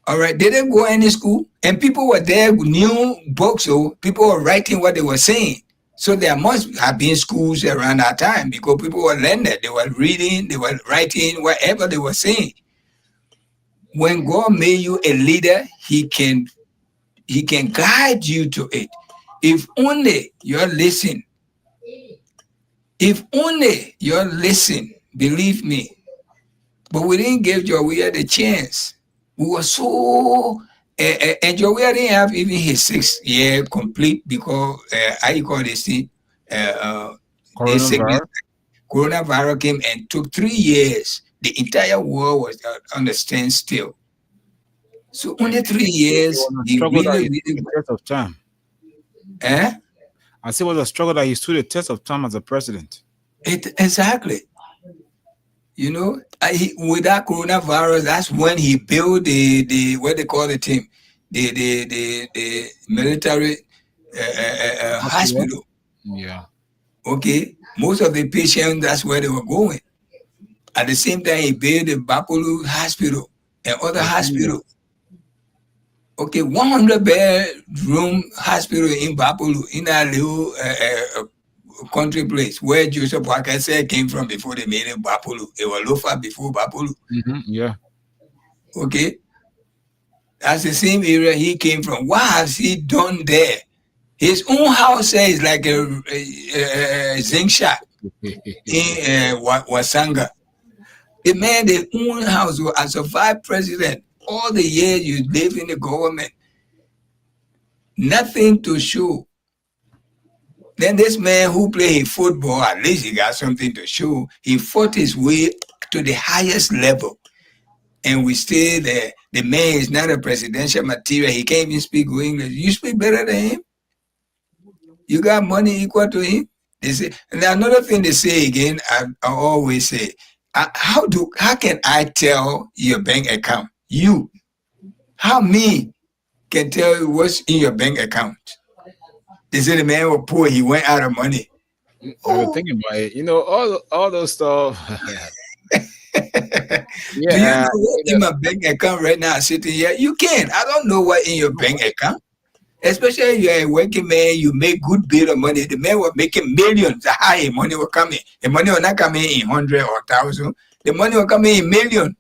All right, they didn't go any school, and people were there with new books, so people were writing what they were saying. So there must have been schools around that time because people were learning, they were reading, they were writing, whatever they were saying. When God made you a leader, He can guide you to it. If only you're listening. If only you're listening, believe me. But we didn't give Jowiah the chance. We were so and Jowiah didn't have even his 6th year complete because how you call this thing? Coronavirus came and took 3 years. The entire world was on the standstill. So only 3 years. He really the test of time. I see what the struggle that he stood the test of time as a president. Exactly. You know, with that coronavirus, that's when he built the what they call the team, the military hospital. Yeah. Okay. Most of the patients, that's where they were going. At the same time, he built the Bapolu Hospital and other hospitals. Okay, 100 bedroom hospital in Bapolu, in that little country place where Joseph Walker said came from before they made it Bapolu. It was Lofa before Bapolu. Yeah. Okay. That's the same area he came from. What has he done there? His own house is like a zinc shop in Wasanga. The man, their own house, as a vice president, all the years you live in the government, nothing to show. Then this man who played football, at least he got something to show. He fought his way to the highest level. And we stay there. The man is not a presidential material. He can't even speak English. You speak better than him? You got money equal to him? They say, and another thing they say again, I always say, how can I tell your bank account? You. How me can tell you what's in your bank account? They say the man was poor, he went out of money. I was thinking about it. You know, all those stuff. Do you know what in my bank account right now sitting here? You can. I don't know what in your bank account. Especially if you're a working man, you make good bit of money. The man was making millions. How the money was coming. The money was not coming in 100 or 1,000. The money was coming in million.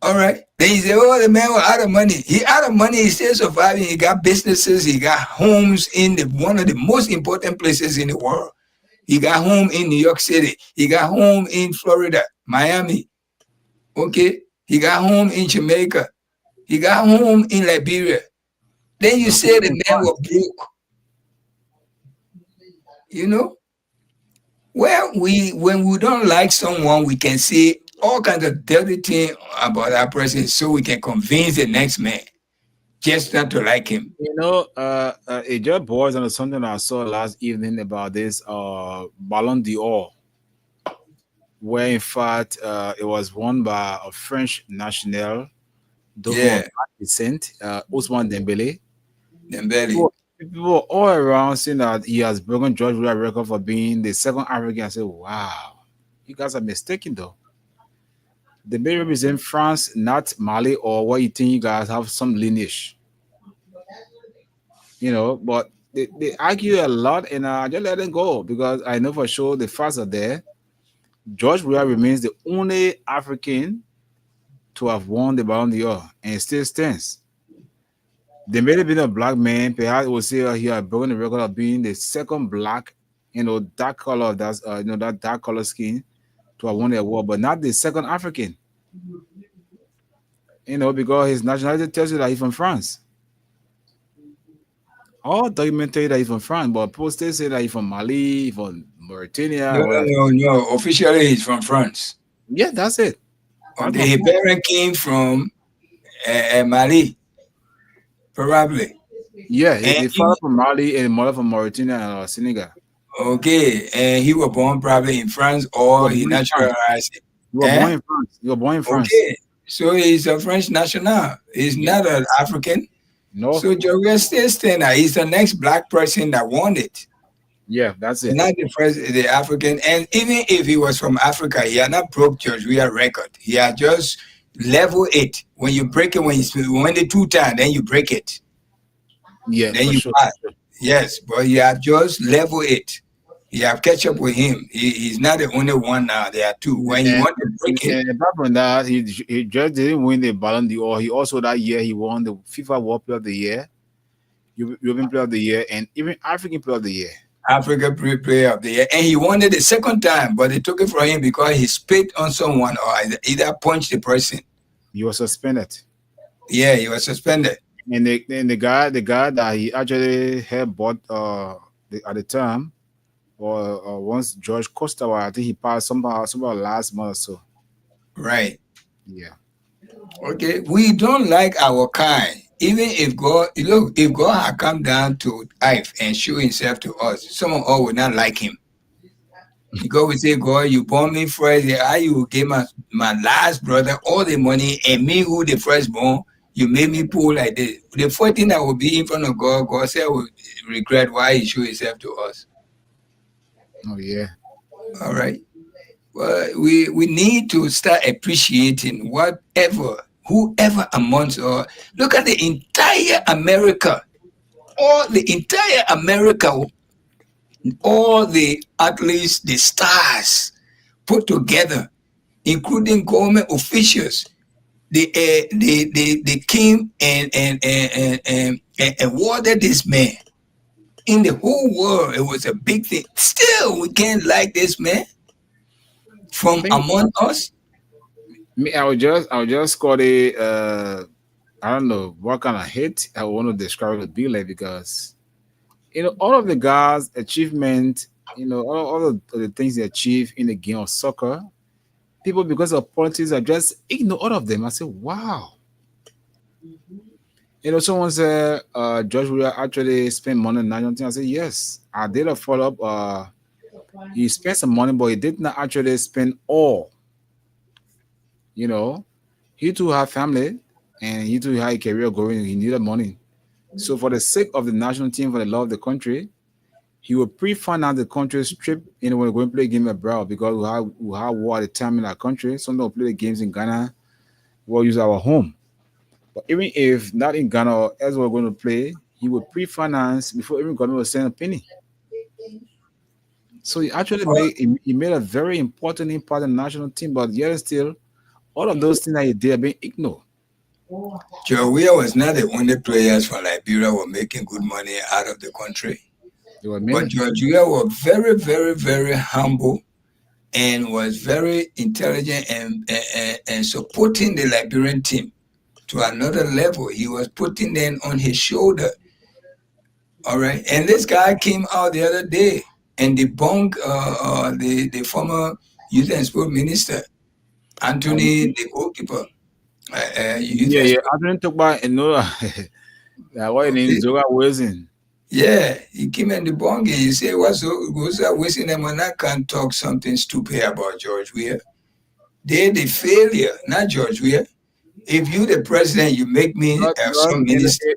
All right. Then you say, oh, the man was out of money. He out of money. He's still surviving. He got businesses. He got homes in one of the most important places in the world. He got home in New York City. He got home in Florida, Miami. Okay. He got home in Jamaica. He got home in Liberia. Then you say the man was broke. You know? Well, when we don't like someone, we can say all kinds of dirty things about that person so we can convince the next man just not to like him. You know, it just boils on something I saw last evening about this Ballon d'Or, where in fact it was won by a French national, descent, Ousmane Dembele. People all around saying that he has broken George Weah's record for being the second African. I said, wow. You guys are mistaken though. They may represent France, not Mali, or what you think you guys have some lineage. But they argue a lot, and I just let them go because I know for sure the facts are there. George Weah remains the only African to have won the Ballon d'Or, and it still stands. There may have been a black man, perhaps we'll say he had broken the record of being the second black, dark color, that's that dark color skin to have won the award, but not the second African. Because his nationality tells you that he's from France. All documents tell you that he's from France, but people still say that he's from Mali, from Mauritania. No. Officially, he's from France. Yeah, that's it. The parent came from Mali, probably. Yeah, his father from Mali and mother from Mauritania or Senegal. Okay, and he was born probably in France or he naturalized. You were born in France. You were born in France. Okay, so he's a French national. He's not an African. No. So George still standing. He's the next black person that won it. Yeah, that's it. Not the first, the African. And even if he was from Africa, he had not broke George Weah record. He had just level it. When you break it, when you win it 2 times, then you break it. Yeah, then you pass. Yes, but you have just level it. You have catch up with him. He's not the only one now. There are 2. When you want to break it. And apart from that, he just didn't win the Ballon d'Or. He also that year he won the FIFA World Player of the Year, European Player of the Year, and even African Player of the Year. African Player of the Year, and he won it the second time, but they took it from him because he spit on someone or either punched the person. He was suspended. Yeah, he was suspended. And the guy that he actually had bought at the time, or once George Costa, I think he passed somehow last month or so. Right. Yeah. Okay, we don't like our kind. Even if if God had come down to earth and show himself to us, some of us would not like him. Because we say, God, you born me first, how you gave my last brother all the money, and me who the firstborn, you made me poor like this. The first thing that will be in front of God, God said will regret why he showed himself to us. Oh yeah. All right. Well, we need to start appreciating whoever amongst us. Look at the entire America, all the athletes, the stars put together, including government officials. They came and awarded this man. In the whole world, it was a big thing. Still, we can't like this man from among us. Me, I would just call it I don't know what kind of hate I want to describe it to be like, because all of the guys' achievement, all of the things they achieve in the game of soccer, people because of politics are just ignore all of them. I say, wow. Someone said George Weah actually spent money on national team. I said, yes. I did a follow-up. He spent some money, but he did not actually spend all. He too had family and he too had a career going. He needed money. So for the sake of the national team, for the love of the country, he would pre-finance the country's trip when we're going to play a game abroad, because we have war at the time in our country. Sometimes we'll play the games in Ghana. We'll use our home. But even if not in Ghana or elsewhere we're going to play, he would pre-finance before even government would send a penny. So he actually made a very important impact on the national team, but yet still, all of those things that he did have been ignored. George Weah was not the only players from Liberia were making good money out of the country. But George Weah was very, very, very humble and was very intelligent and supporting the Liberian team to another level. He was putting them on his shoulder. All right. And this guy came out the other day and debunked the former youth and sport minister, Anthony, the goalkeeper. Anthony took by what name is Zoga Wilson. Yeah, he came and debunked it. He said, what's wasting them when I can't talk something stupid about George Weah? They're the failure, not George Weah. If you the president, you make me some minister.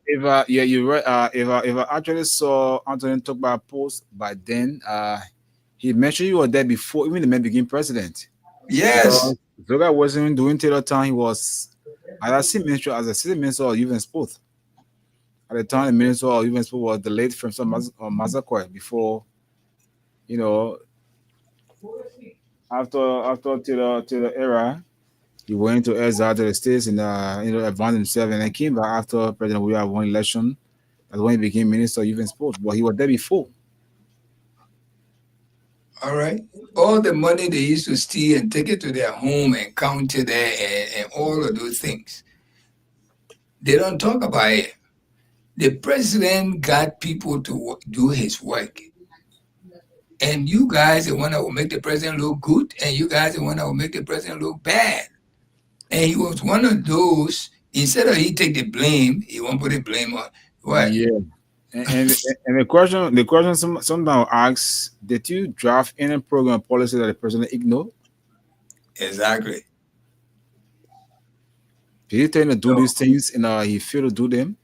You're right. If I actually saw Anthony Tokba post by then, He mentioned you were there before even the man became president. Yes. Because Zoga wasn't even doing Taylor Town. He was as assistant minister of youth and sport. At the time, the minister of youth and sport was the late Francois Mazakwe before, you know, after Taylor era, he went to exile to the States and advanced himself and then came back after President William won election. That's when he became Minister of Youth and Sports. But he was there before. All right. All the money they used to steal and take it to their home and count it there and all of those things. They don't talk about it. The president got people to do his work. And you guys the one that will make the president look good, and you guys the one that will make the president look bad. And he was one of those, instead of he take the blame, he won't put the blame on what? Yeah. And the question sometimes asks, did you draft any program or policy that the president ignored? Exactly. Did he tell him to do these things and he failed to do them?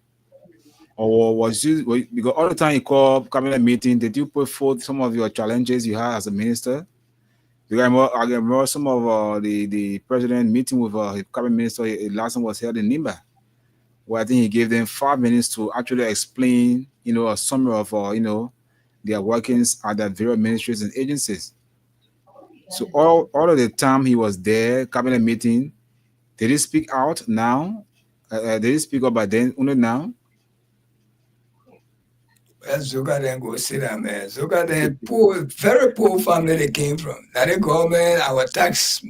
Or was you because all the time you call cabinet meeting, did you put forth some of your challenges you had as a minister? I remember some of the president meeting with his cabinet minister. Last one was held in Nimba, where I think he gave them 5 minutes to actually explain, a summary of their workings at their various ministries and agencies. So all of the time he was there, cabinet meeting, did he speak out now? Did he speak up by then? Only now? Well, Zuka then go sit down, man. Zuka then poor, very poor family they came from. Now the government, our tax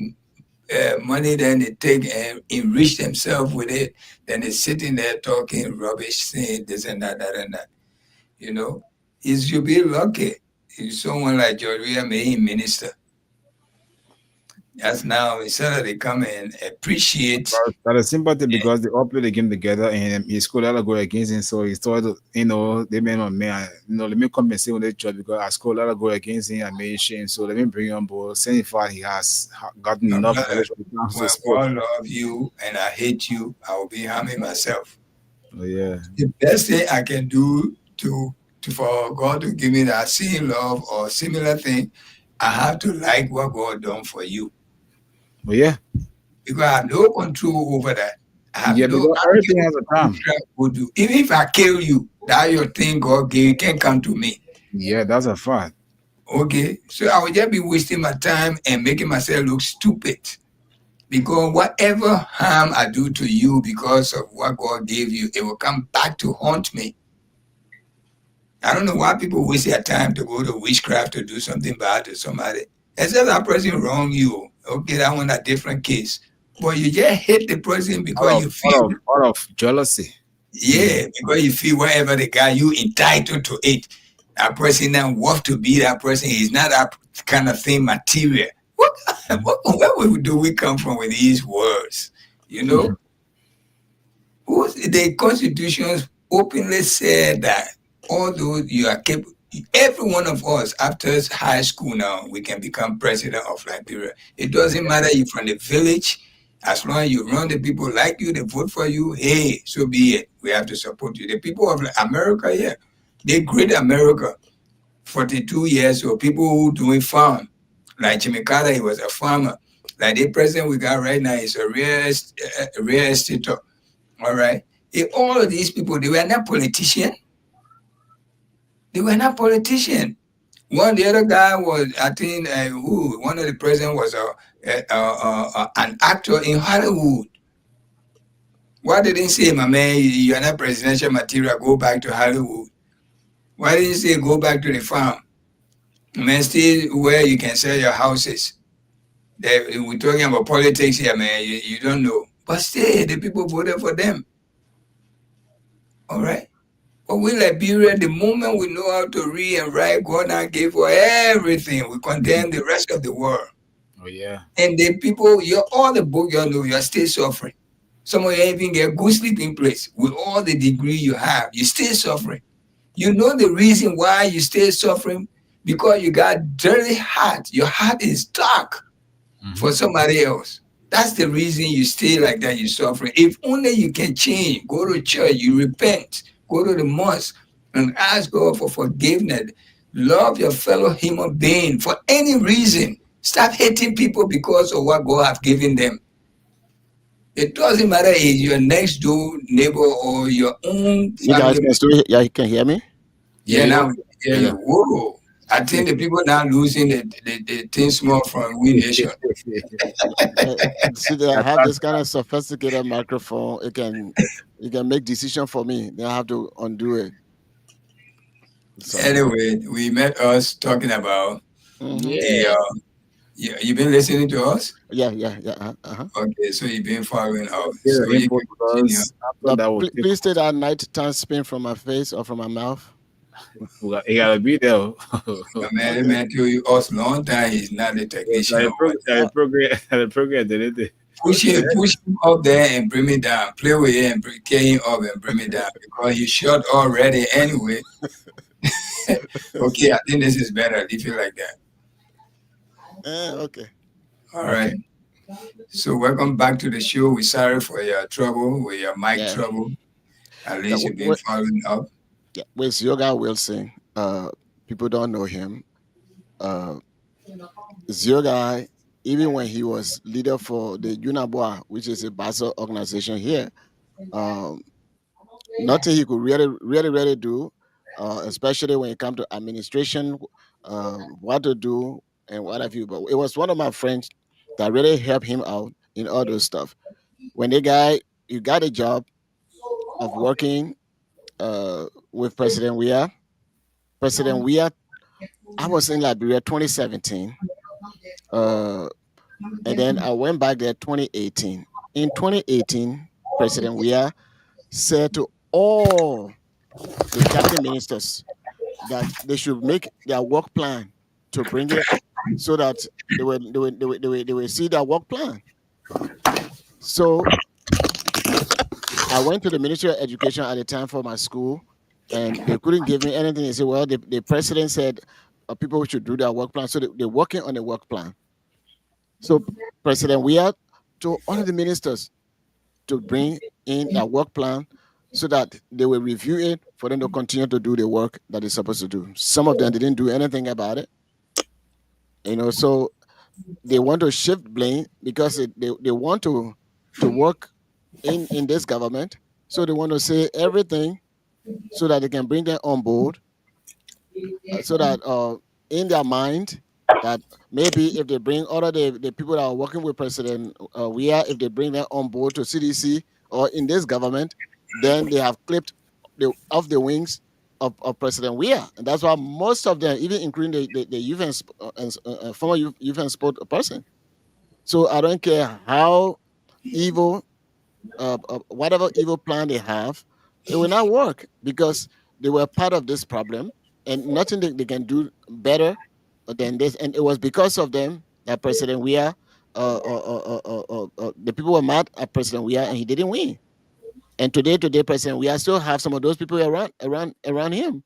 money, then they take and enrich themselves with it. Then they sitting there talking rubbish, saying this and that and that. You should be lucky if someone like George William made him minister. That's now instead of they come and appreciate. That is sympathy because they all played the game together and he scored a lot of goals against him. So he started, they made him, let me compensate with the job because I scored a lot of goals against him. I made shame. So let me bring him on board. Saying far he has gotten enough knowledge. When I love you and I hate you, I will be harming myself. Oh, yeah. The best thing I can do to for God to give me that same love or similar thing, I have to like what God done for you. Well, yeah. Because I have no control over that. I have because everything has a time. Even if I kill you, that your thing God gave, you can't come to me. Yeah, that's a fact. Okay. So I will just be wasting my time and making myself look stupid. Because whatever harm I do to you because of what God gave you, it will come back to haunt me. I don't know why people waste their time to go to witchcraft to do something bad to somebody. Except that person wrong you. Okay, that one a different case. But you just hate the person because you feel out of jealousy. Yeah, because you feel whatever the guy you entitled to it. That person now worth to be that person. He's not that kind of thing material. Where do we come from with these words? The Constitution openly said that although you are capable, every one of us after high school now, we can become president of Liberia. It doesn't matter you from the village, as long as you run the people like you, they vote for you, hey, so be it. We have to support you. The people of America, yeah, they great America. 42 years old, people who doing farm. Like Jimmy Carter, he was a farmer. Like the president we got right now is a real estate. All right. All of these people, they were not politicians. They were not politicians. The other guy was, I think, one of the presidents was an actor in Hollywood. Why didn't they say, my man, you are not presidential material, go back to Hollywood? Why didn't they say, go back to the farm? Man, stay where you can sell your houses. We're talking about politics here, man. You don't know. But still, the people voted for them. All right? But we Liberia, the moment we know how to read and write, God now gave for everything. We condemn the rest of the world. Oh, yeah. And the people, all the book you know, you're still suffering. Some of you even get good sleeping place. With all the degree you have, you're still suffering. You know the reason why you still suffering? Because you got dirty heart. Your heart is dark for somebody else. That's the reason you stay like that, you're suffering. If only you can change, go to church, you repent, go to the mosque and ask God for forgiveness. Love your fellow human being for any reason. Stop hating people because of what God have given them. It doesn't matter if your next door neighbor or your own You guys family. can still, yeah, you can hear me. Yeah, Yeah, yeah, now hear yeah. you. Whoa. I think the people now losing the thing small from We Nation. Uh, See, they have this kind of sophisticated microphone. You can make decision for me. Then I have to undo it. So, Anyway, we met us talking about mhm. the Yeah. you been listening to us? Yeah. Okay, so you've been following up. Get So the you info can continue. because after Now, that will take. please take that nighttime spin from my face or from my mouth. You gotta be there. The Okay. man told you us long time he's not the technician or what. The program, the program did it. Push him up there and bring me down. Play with him and carry him up and bring me down because he's short already anyway. Okay, I think this is better. Leave it like that. Okay. All Okay. right. So welcome back to the show. We're sorry for your trouble with your mic Yeah. trouble. At Yeah. least you've been following up. Yeah. With Yoga Wilson, people don't know him. Uh, Yoga, even when he was leader for the UNABOA, which is a Basel organization here, um, nothing he could really do, especially when it comes to administration, what to do and what have you. But it was one of my friends that really helped him out in all those stuff. When the guy, you got a job of working with President Weah. President Weah, I was in Liberia 2017, uh, and then I went back there 2018. In 2018, President Weah said to all the cabinet ministers that they should make their work plan to bring it so that they will see their work plan. So I went to the Ministry of Education at the time for my school, and they couldn't give me anything. They said, well, the president said people should do their work plan. So they're working on the work plan. So President Weah to all of the ministers to bring in their work plan so that they will review it for them to continue to do the work that they're supposed to do. Some of them didn't do anything about it. So they want to shift blame because they want to work in this government. So they want to say everything so that they can bring them on board, so that in their mind that maybe if they bring all of the people that are working with President if they bring them on board to CDC or in this government, then they have clipped off the wings of President Weah. And that's why most of them, even including the youth and former youth and sport person. So I don't care how evil, whatever evil plan they have, it will not work because they were part of this problem and nothing they can do better than this. And it was because of them that President Weah, the people were mad at President Weah and he didn't win. And today, President Weah still have some of those people around him.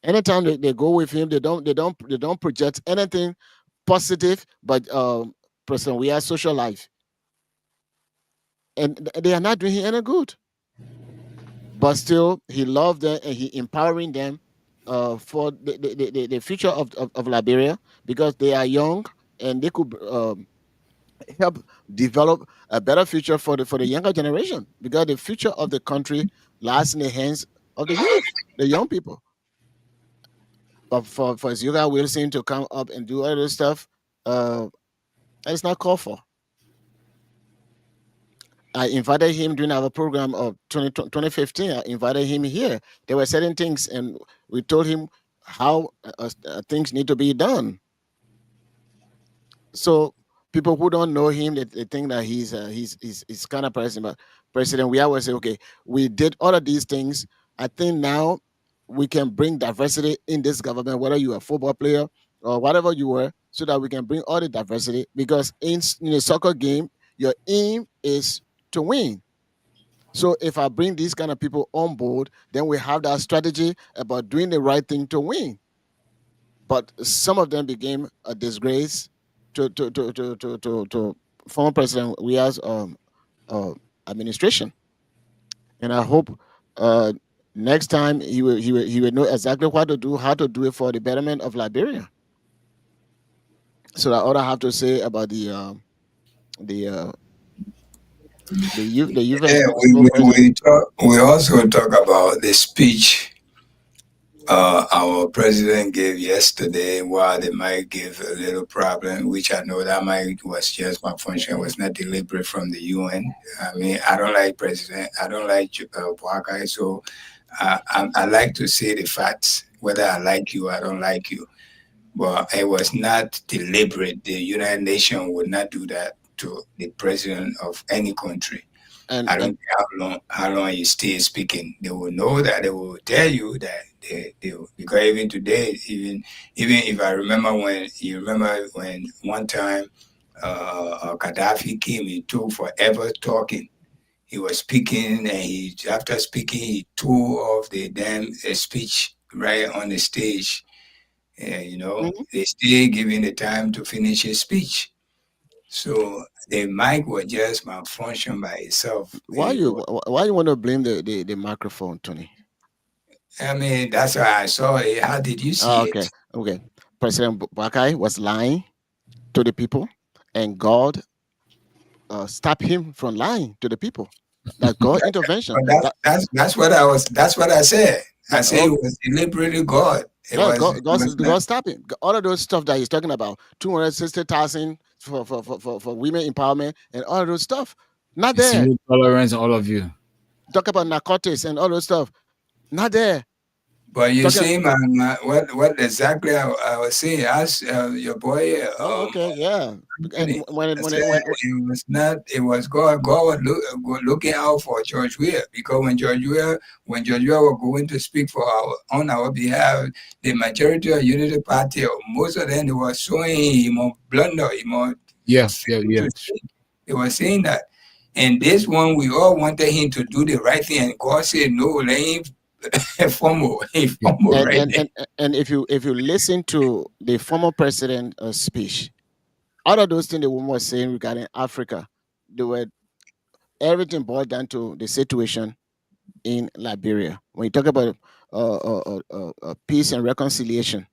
Anytime they go with him, they don't project anything positive, but President Weah's social life, and they are not doing him any good. But still he loved them and he empowering them for the future of Liberia because they are young and they could help develop a better future for the younger generation because the future of the country lies in the hands of the youth, the young people. But for Yoga Wilson to come up and do all this stuff, that is not called for. I invited him during our program of 2015. I invited him here. There were certain things, and we told him how things need to be done. So people who don't know him, they think that he's kind of person. But President, we always say, okay, we did all of these things. I think now we can bring diversity in this government, whether you're a football player or whatever you were, so that we can bring all the diversity. Because in a soccer game, your aim is to win. So if I bring these kind of people on board, then we have that strategy about doing the right thing to win. But some of them became a disgrace to former President Weah's administration. And I hope Next time he will know exactly what to do, how to do it for the betterment of Liberia. So that all I have to say about the uh, the youth Yeah, responsible president. we also talk about the speech our president gave yesterday, while they might give a little problem, which I know that might was just malfunction, was not deliberate from the UN. I mean, I don't like president, I don't like Boakai, so I like to say the facts, whether I like you, I don't like you. But it was not deliberate. The United Nations would not do that to the president of any country. and I don't and care how long you stay speaking. They will know that they will tell you that they because even today, even if I remember when you remember when one time Gaddafi came, he took forever talking. He was speaking, and he after speaking, he tore off the damn speech right on the stage. Mhm. They still giving the time to finish his speech. So the mic was just malfunction by itself. Why you want to blame the microphone, Tony? I mean, that's why I saw it. How did you Oh, see okay, it? okay. President Bakai was lying to the people, and God stopped him from lying to the people. That God intervention. But that's what I said. I said it Oh, was deliberately God. It yeah, was it was not. God stopped him. All of those stuff that he's talking about, 260,000 for women empowerment and all of those stuff, not there. Zero tolerance, all of you. Talk about narcotics and all those stuff, not there. But you Talking. see, what exactly I was saying? Ask your boy Oh, okay, yeah. And Anthony. I when said it it was not. It was God. God was looking out for George Weah, because when George Weah was going to speak on our behalf, the majority of Unity Party, or most of them, they were showing him on blunder, him on Yeah, yeah, fail yeah. to speak. They were saying that. And this one, we all wanted him to do the right thing, and God said no. Let him Yeah. fumble and right and there. and, and if you listen to the former president speech, all of those things the woman was saying regarding Africa, they were everything boiled down to the situation in Liberia. When you talk about peace and reconciliation,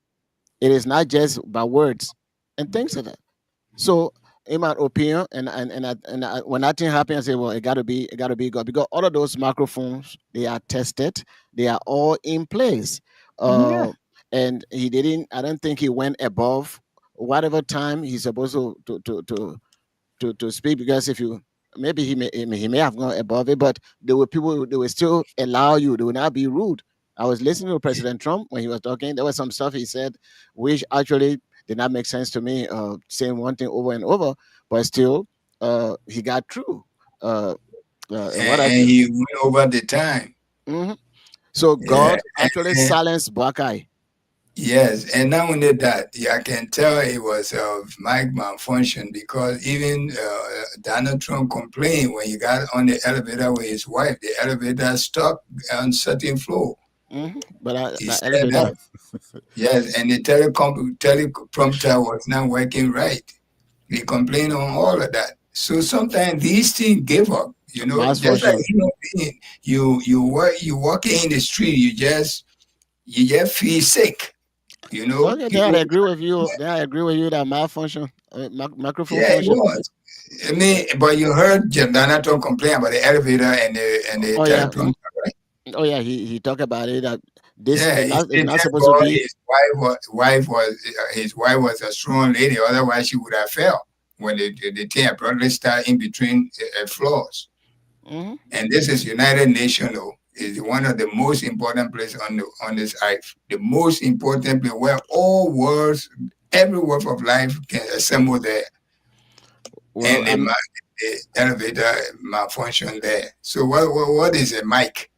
it is not just by words and things like that. So, in my opinion, when that thing happened, I say, well, it gotta be God, because all of those microphones they are tested, they are all in place. Yeah. Uh, and he didn't. I don't think he went above whatever time he's supposed to speak, because if you maybe he may have gone above it, but there were people they will still allow you. They will not be rude. I was listening to President Trump when he was talking. There was some stuff he said which actually did not make sense to me. Saying one thing over and over, but still, he got through. Uh, and what I And he went over the time. Mhm. So Yeah. God actually And, silenced Buckeye. yes, and not only that, yeah, I can tell it was mic malfunction, because even Donald Trump complained when he got on the elevator with his wife. The elevator stuck on certain floor. But He that said elevator. that. Yes, and the teleprompter was not working right. He complained on all of that. So sometimes these things give up. Just like Malfunction. human being, you walking in the street, you just feel sick. Okay, then I People. agree with you. Then I agree with you that malfunction, microphone Yeah, it function. was. I mean, but you heard Donald Trump complain about the elevator and the Oh yeah, teleprompter, right? oh yeah. He talked about it that this Yeah, he is said not thank supposed to God be. his wife was a strong lady, otherwise she would have fell when the thing abruptly started in between floors. Mhm. And this is United Nations, though, is one of the most important places on this earth. The most important place where all worlds, every world of life can assemble there. Well, And the elevator malfunction there. So what is a mic?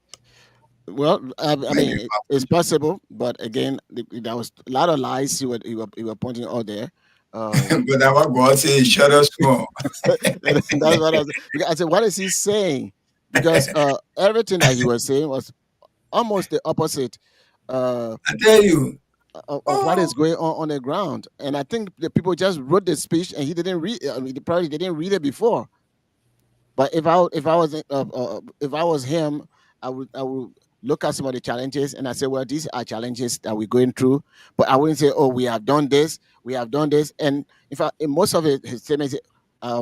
I Mic mean, it's possible, but again, there was a lot of lies you were pointing out there. malfunction. But our God says, shut us small. That's what I was. Because I said, what is he saying? Because everything that he was saying was almost the opposite. Uh, I tell you, of what oh, is going on the ground. And I think the people just wrote the speech and he didn't read. I mean, they probably didn't read it before. But if I was him, I would look at some of the challenges, and I say, well, these are challenges that we're going through. But I wouldn't say, oh, we have done this, we have done this. And in fact, in most of it, his statements,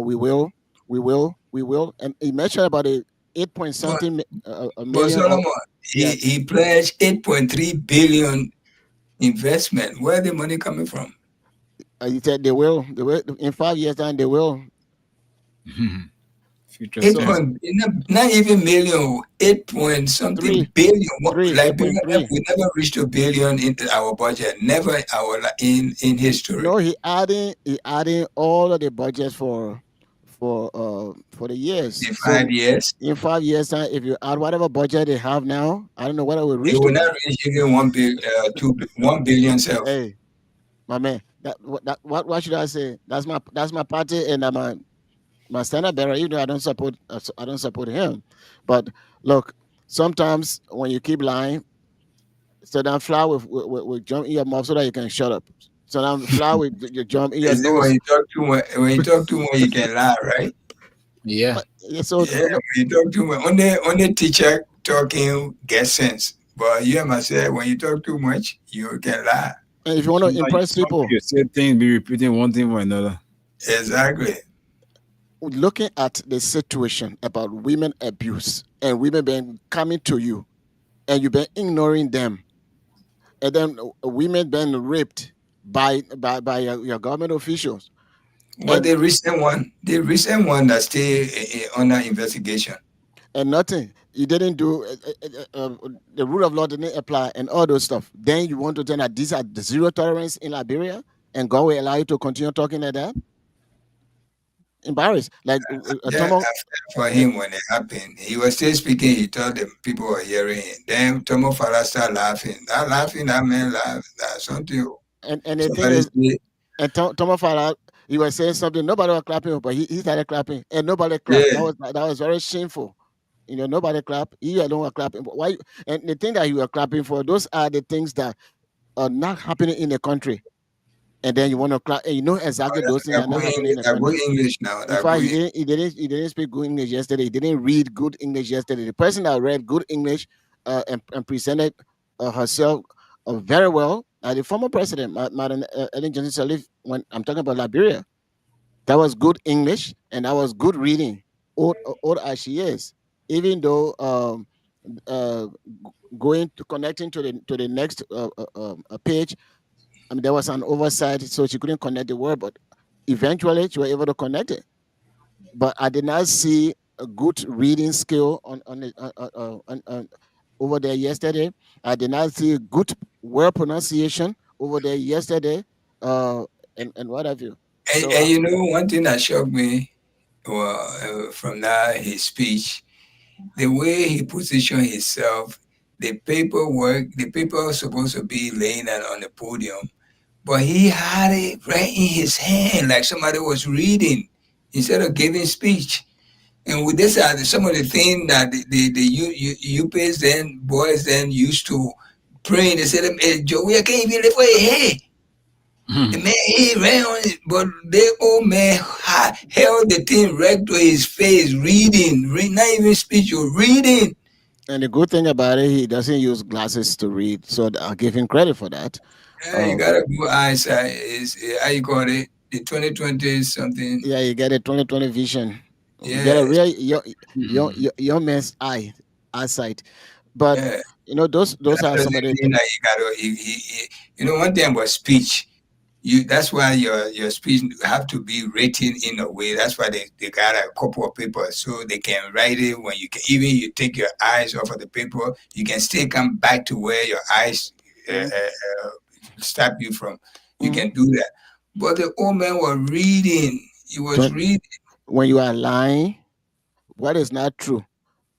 we will, we will, we will. And he mentioned about a 8 point something But million. Solomon, he pledged 8.3 billion investment. Where the money coming from? He said they will in 5 years time, they will. Future 8 tense. point, not even million, 8 point something billion. Liberia, 8.3. we never reached a billion in our budget. Never in history. No, he adding all of the budgets for the years. In 5 years, In 5 years time, if you add whatever budget they have now, I don't know whether we it reach will to not reach even 1 billion self. Hey, my man, what should I say? That's my party, and my standard bearer. Even though I don't support him, but look, sometimes when you keep lying, so that fly will jump in your mouth so that you can shut up. So that fly will you jump in your Is it nose. when you talk too much, you can lie, right? Yeah. Yeah, so Yeah, when you talk too much, only teacher talking gets sense. But you must say when you talk too much, you can lie. and if you want to Sometimes impress people, you say things, be repeating one thing for another. Exactly. looking at the situation about women abuse and women being coming to you, and you've been ignoring them, and then women being raped by your government officials, What and the recent one that's still under investigation. and nothing. You didn't do the rule of law didn't apply and all those stuff. Then you want to tell that these are the zero tolerance in Liberia, and God will allow you to continue talking like that. Embarrassed, like Yeah, for him when it happened, he was still speaking. He told the people were hearing him. Then Tomo Farah started laughing. That laughing, that man laughed. That's something. and the thing Somebody is, say, and Thomas Farah, he was saying something. Nobody was clapping, but he started clapping, and nobody clapped. yeah, That was very shameful. Nobody clapped. He alone was clapping. But why? And the thing that you were clapping for, those are the things that are not happening in the country. And then you want to clap, and you know exactly those things are not happening in the they're good country. English now. In They're fact, good. he didn't speak good English yesterday. He didn't read good English yesterday. The person that read good English and presented herself very well, the former president, Madam Ellen Johnson Sirleaf, when I'm talking about Liberia, that was good English and that was good reading, old as she is. Even though connecting to the next page, I mean, there was an oversight, so she couldn't connect the word, but eventually she was able to connect it. But I did not see a good reading skill on over there yesterday. I did not see good word pronunciation over there yesterday, and what have you. So And you know, one thing that shocked me from that his speech, the way he positioned himself, the paper was supposed to be laying on the podium, but he had it right in his hand, like somebody was reading instead of giving speech. And with this are some of the things that the UPS then boys then used to praying. They said, hey, Joey, I can't even lift your head. The man, he ran on it, but the old man held the thing right to his face, reading, not even speech, you're reading. and the good thing about it, he doesn't use glasses to read, so I'll give him credit for that. Yeah, you got a good eyesight. Is how you call it? The 2020 something. Yeah, you get a 20/20 vision. You Yeah. get a real young man's eyesight. But Yeah. those are some of the thing that you gotta. One thing about speech. That's why your speech have to be written in a way. That's why they got a couple of paper so they can write it when you can. Even you take your eyes off of the paper, you can still come back to where your eyes stop you from. You can do that. But the old man was reading. He was reading. When you are lying, what is not true,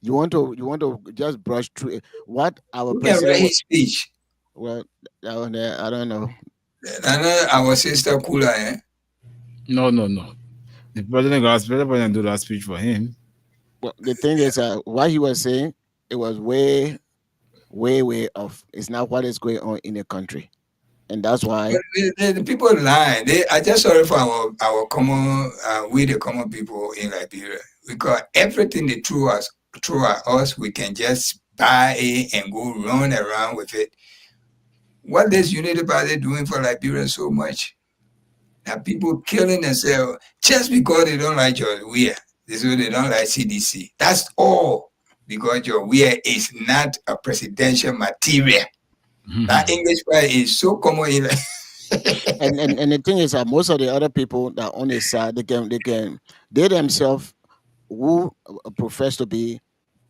you want to just brush through it. What our Who can write president his speech? well, I don't know. I know our sister Kula, eh? No. The president do that speech for him. Well, the thing is, what he was saying, it was way off. It's not what is going on in the country, and that's why The people lie. They are just sorry for our common, we the common people in Liberia, because everything they throw at us, we can just buy it and go run around with it. What is Unity Party doing for Liberia so much? That people killing themselves just because they don't like your wear. So they don't like CDC. That's all because your wear is not a presidential material. That English word is so common. And the thing is that most of the other people that on his side, they themselves who profess to be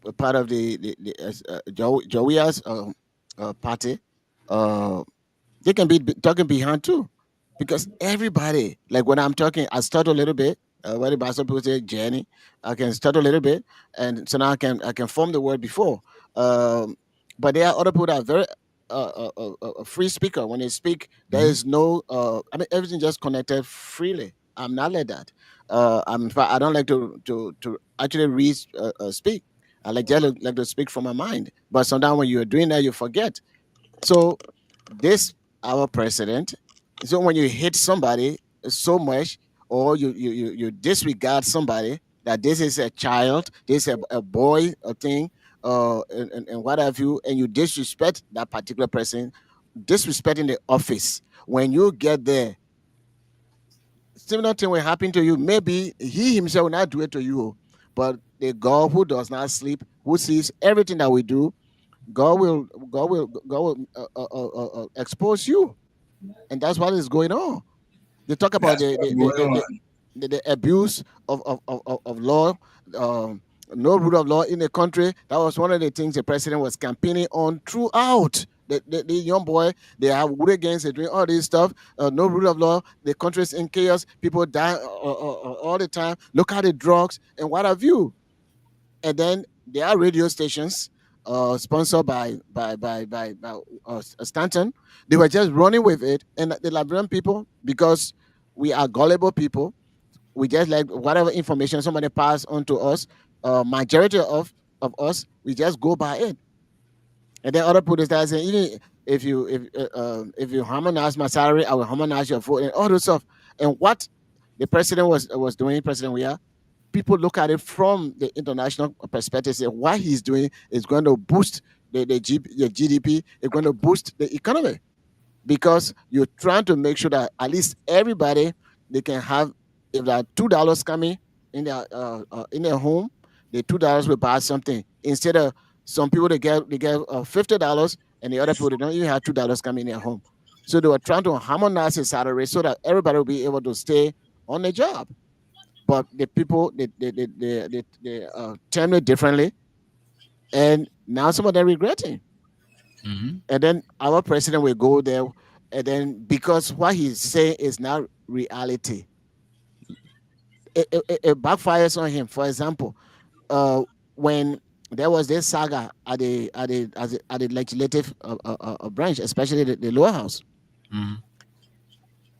a part of Jowia's party, they can be talking behind too, because everybody, like when I'm talking, I stutter a little bit. What about some people say Jenny? I can stutter a little bit, and so now I can form the word before. But there are other people that are very a free speaker. When they speak, there is no. I mean, everything just connected freely. I'm not like that. In fact, I don't like to actually read speak. I like to speak from my mind. But sometimes when you're doing that, you forget. So this our president. So when you hate somebody so much, or you disregard somebody that this is a child, this is a boy, a thing, and what have you, and you disrespect that particular person, disrespecting the office. When you get there, similar thing will happen to you. Maybe he himself will not do it to you, but the God who does not sleep, who sees everything that we do, God will expose you, and that's what is going on. They talk about That's what's going on. the abuse of law, no rule of law in the country. That was one of the things the president was campaigning on throughout. The young boy, they have wood against, they're doing all this stuff. No rule of law. The country's in chaos. People die all the time. Look at the drugs and what have you. And then there are radio stations sponsored by Stanton. They were just running with it, and the Liberian people, because we are gullible people, we just like whatever information somebody pass on to us. Majority of us, we just go by it. And then other people start saying, even if you harmonize my salary, I will harmonize your vote and all this stuff. And what the president was doing, President Weah, people look at it from the international perspective. Say what he's doing is going to boost the GDP. It's going to boost the economy, because you're trying to make sure that at least everybody, they can have, if there are $2 coming in their home, the $2 will buy something, instead of some people they get $50 and the other people they don't even have $2 coming in their home. So they were trying to harmonize the salary so that everybody will be able to stay on the job. But the people they term it differently, and now some of them regretting. And then our president will go there, and then because what he's saying is not reality, it backfires on him. For example, when there was this saga at the legislative branch, especially the lower house,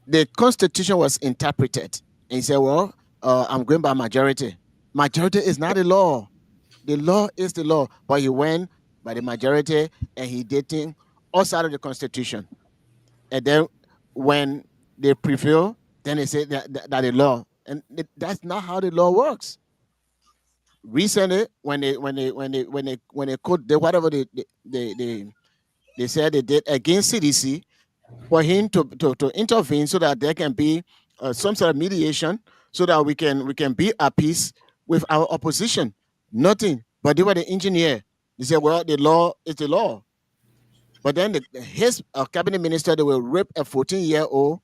the constitution was interpreted, and he said, "Well, I'm going by majority. Majority is not the law. The law is the law." But he went by the majority, and he did things outside of the constitution. And then when they prevail, then they say that the law, and that's not how the law works. Recently, when they could the whatever they said they did against CDC, for him to intervene so that there can be some sort of mediation, so that we can be at peace with our opposition. Nothing. But they were the engineer. They said, well, the law is the law. But then his cabinet minister, they will rip a 14-year-old,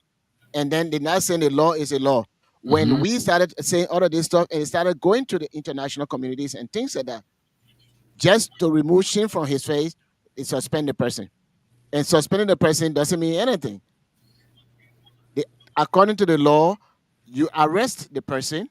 and then they're not saying the law is a law. When we started saying all of this stuff, and it started going to the international communities and things like that, just to remove shame from his face, it suspend the person. And suspending the person doesn't mean anything. According to the law, you arrest the person,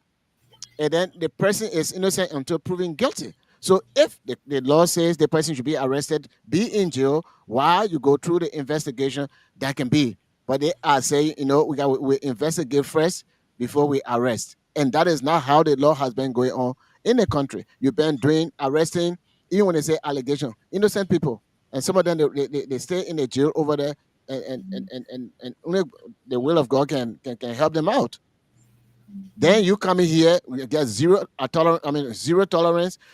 and then the person is innocent until proven guilty. So if the law says the person should be arrested, be in jail while you go through the investigation, that can be. But they are saying, we investigate first before we arrest. And that is not how the law has been going on in the country. You've been arresting, even when they say allegation, innocent people. And some of them, they stay in the jail over there, and only the will of God can help them out. Then you come in here, we get zero tolerance.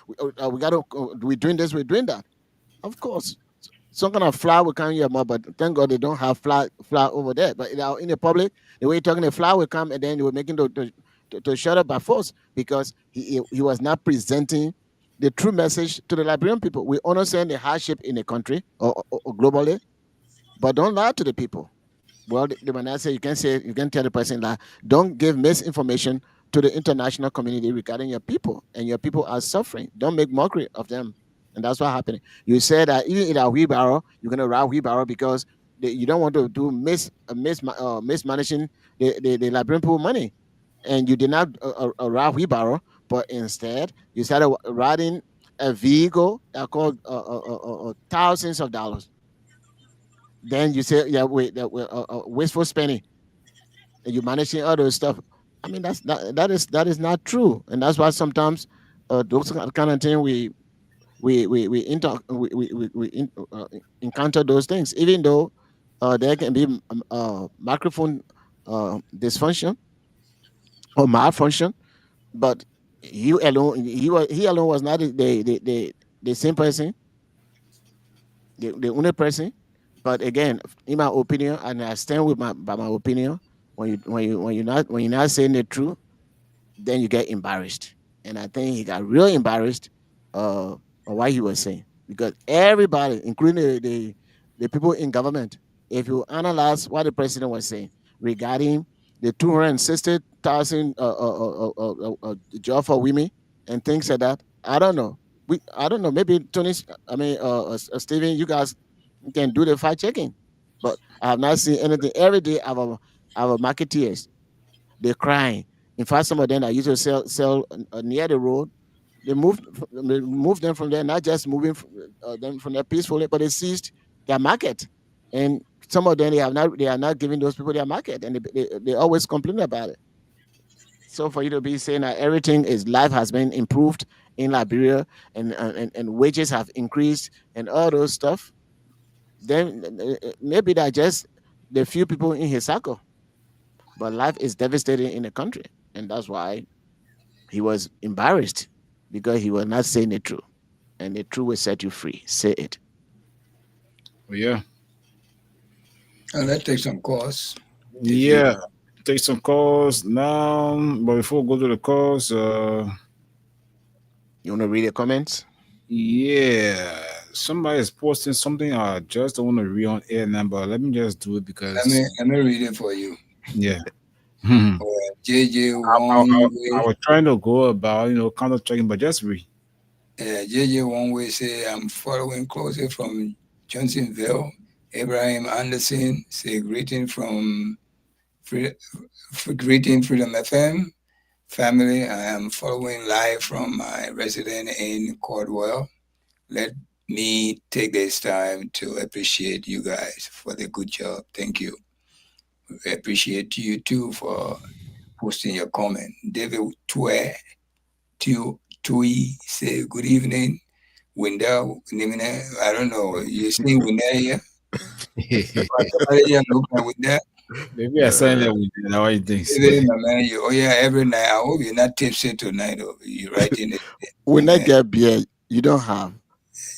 We're doing this, we're doing that. Of course, some kind of flour will come in your mouth, but thank God they don't have flour over there. But in the public, the way you're talking, the flour will come, and then they were making to shut up by force because he was not presenting the true message to the Liberian people. We understand the hardship in the country or globally, but don't lie to the people. Well, the man I say you can tell the person that don't give misinformation to the international community regarding your people, and your people are suffering. Don't make mockery of them, and that's what happening. You said that even in a wheelbarrow, you're gonna ride wheelbarrow because you don't want to do mismanaging the Liberian people money, and you did not ride wheelbarrow, but instead you started riding a vehicle that cost thousands of dollars. Then you say, yeah, wait, wasteful spending, and you managing other stuff. I mean, that is not true, and that's why sometimes those kind of thing we encounter those things, even though there can be microphone dysfunction or malfunction, but he alone was not the same person, the only person. But again, in my opinion, and I stand with my opinion, when you're not saying the truth, then you get embarrassed. And I think he got real embarrassed on what he was saying. Because everybody, including the people in government, if you analyze what the president was saying regarding the 260,000 job for women and things like that, I don't know. I don't know. Maybe Tony, Stephen, you guys can do the fact checking. But I have not seen anything. Every day, our marketeers, they're crying. In fact, some of them that used to sell near the road, they moved them from there, not just moving them from there peacefully, but they seized their market. And some of them they are not giving those people their market, and they always complain about it. So for you to be saying that everything is life has been improved in Liberia, and wages have increased and all those stuff, then maybe that just the few people in his circle. But life is devastating in the country, and that's why he was embarrassed because he was not saying the truth, and the truth will set you free. Say it. Well, yeah. And let's take some calls. Yeah. Take some calls now. But before we go to the calls, You want to read the comments? yeah. Somebody is posting something I just don't want to read on air now, but let me just do it because Let me read it for you. yeah. JJ I was trying to go about, counter checking, but just read. JJ One Way say, I'm following closely from Johnsonville. Abraham Anderson say, greeting from Freedom FM family. I am following live from my residence in Caldwell. Let me take this time to appreciate you guys for the good job. Thank you. We appreciate you too for posting your comment. David Tui say, good evening. Wendell, I don't know. You see Wendell here? Maybe I signed that with you. How you think? Oh yeah, every night. I hope you're not tipsy tonight. You're writing it. When I get beer, you don't have.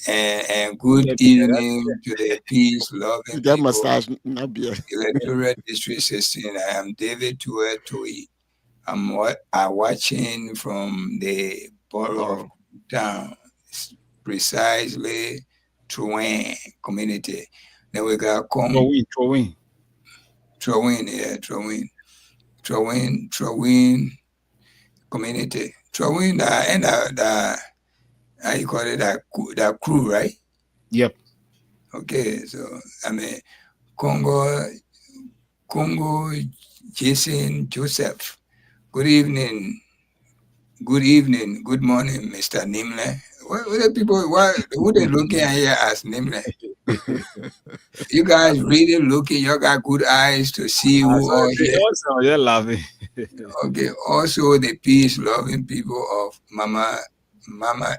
And good evening to the peace, loving You get people. massage, not beer. Electoral District 16. I am David Tui. I'm watching from the borough of town, precisely Troin community. Then we got Troin. Troin community. Troin, and how you call it, that crew, right? Yep. Okay, so Congo, Jason Joseph. Good evening. Good morning, Mr. Nimle. What are people? Who they looking at here as Nimle? You guys really looking? You got good eyes to see who are here. You're laughing. Okay. Also, the peace loving people of Mama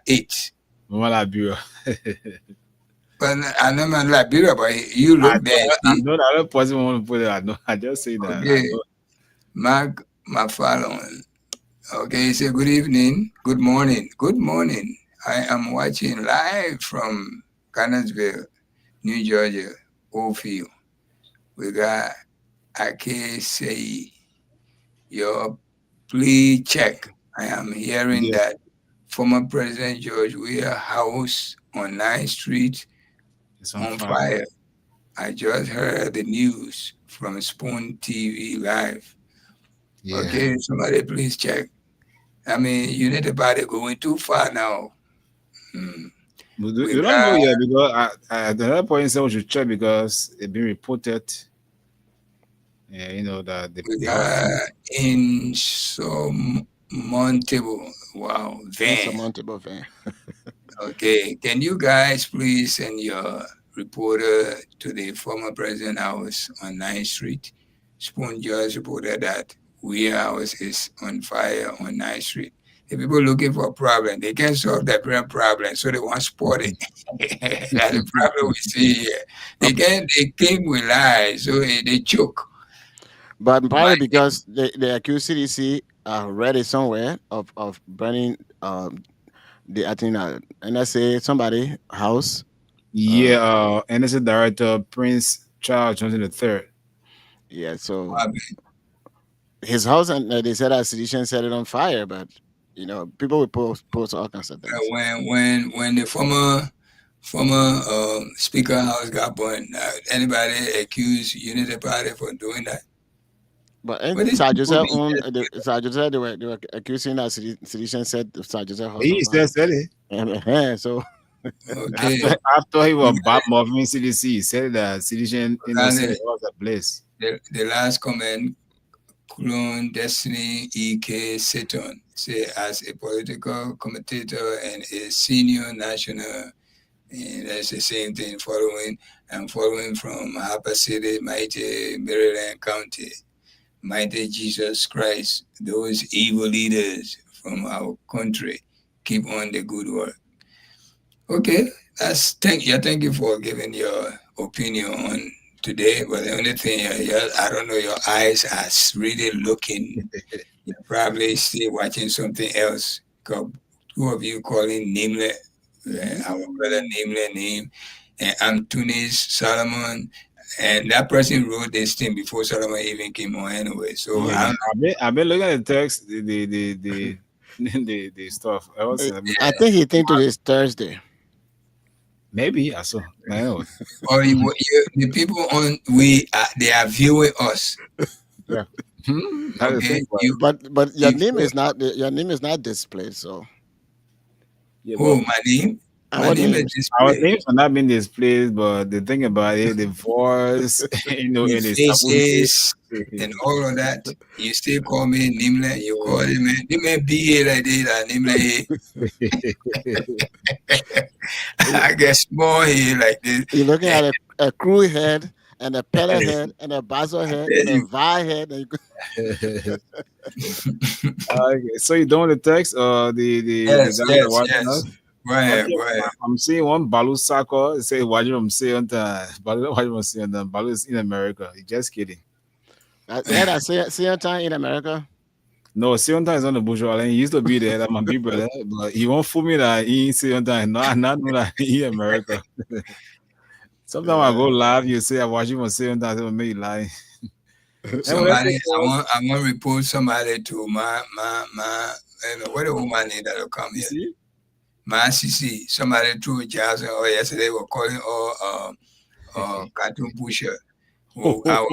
8. Mama Liberia. But I know man Liberia, but you look there. I don't possibly want to put it. I just say that. Okay. Mark Mafalon. Okay, say good evening, good morning. I am watching live from Connellsville, New Georgia, Oldfield. We got Ake Say, your plea check. I am hearing Yeah, that former President George Weah house on 9th Street it's on on fire. fire. I just heard the news from Spoon TV Live. Yeah. Okay, somebody please check. I mean, you need about going too far now. Hmm. We We don't know got yet because at that point, someone should check because it's been reported. Yeah, you know that we the house. got insurmountable. Wow, van. Insurmountable van. Okay, can you guys please send your reporter to the former president house on 9th Street? Spoon just reported that Weir House is on fire on 9th Street. The people looking for a problem, they can't solve their brain problem, so they want to spot it. That's the problem we see here. They came with lies, so they choke. But My, probably because the accused CDC read it somewhere of burning I think NSA somebody house. Yeah, NSA Director Prince Charles Johnson III. Yeah, so my, his house, and they said that sedition set it on fire, but people would post all kinds of things. when the former Speaker House got burned, anybody accuse Unity Party for doing that? But But these Sir people Joseph be Sir Joseph, they were accusing that sedition set Sir Joseph house on He fire. said it. So okay. After he was bad moving CDC, he said that sedition innocent was a place. The last comment, Clone Destiny E.K. Seton, say as a political commentator and a senior national, and that's the same thing following from Harper City, Mighty Maryland County. Mighty Jesus Christ, those evil leaders from our country, keep on the good work. Okay, thank you for giving your opinion on today. But the only thing, I don't know, your eyes are really looking. You're probably still watching something else. 'Cause two of you calling Nimle, our brother Nimle name, and Antunis Solomon. And that person wrote this thing before Solomon even came on anyway. So I Yeah, don't I've been looking at the text, the stuff. I think he think to this Thursday. Maybe I saw. I know. know. Or the people on they are viewing us. Yeah. That's the Okay, thing, But your you- name is not displayed. So yeah, Oh, but my name? My our name name. is our displayed. names are not being displayed, but the thing about it, the voice, and The it's faces and all of that. You still call me Nimle. You call him Nimle B like this, Nimle I get small here like this. You're looking at a crew head and a pedal head and a basso head and a vi head. And Okay, so you done with the text or the Yes, guy that watching us? Go ahead, Okay, go ahead. I'm seeing one Balu Sako. It say watching from say on the Balu watching from say on the Balu is in America. Just kidding. I see time in America. No, Sionta is on the Bush Island. He used to be there. That's my big brother. But he won't fool me that he ain't Sionta. No, I not know that he in America. Sometimes I go live, you say I watch him on Sionta, it will make you lie. Somebody, I want to report somebody to my what the woman name that'll come here. See? My CC. Somebody threw Johnson or yesterday were calling all cartoon pusher. I'm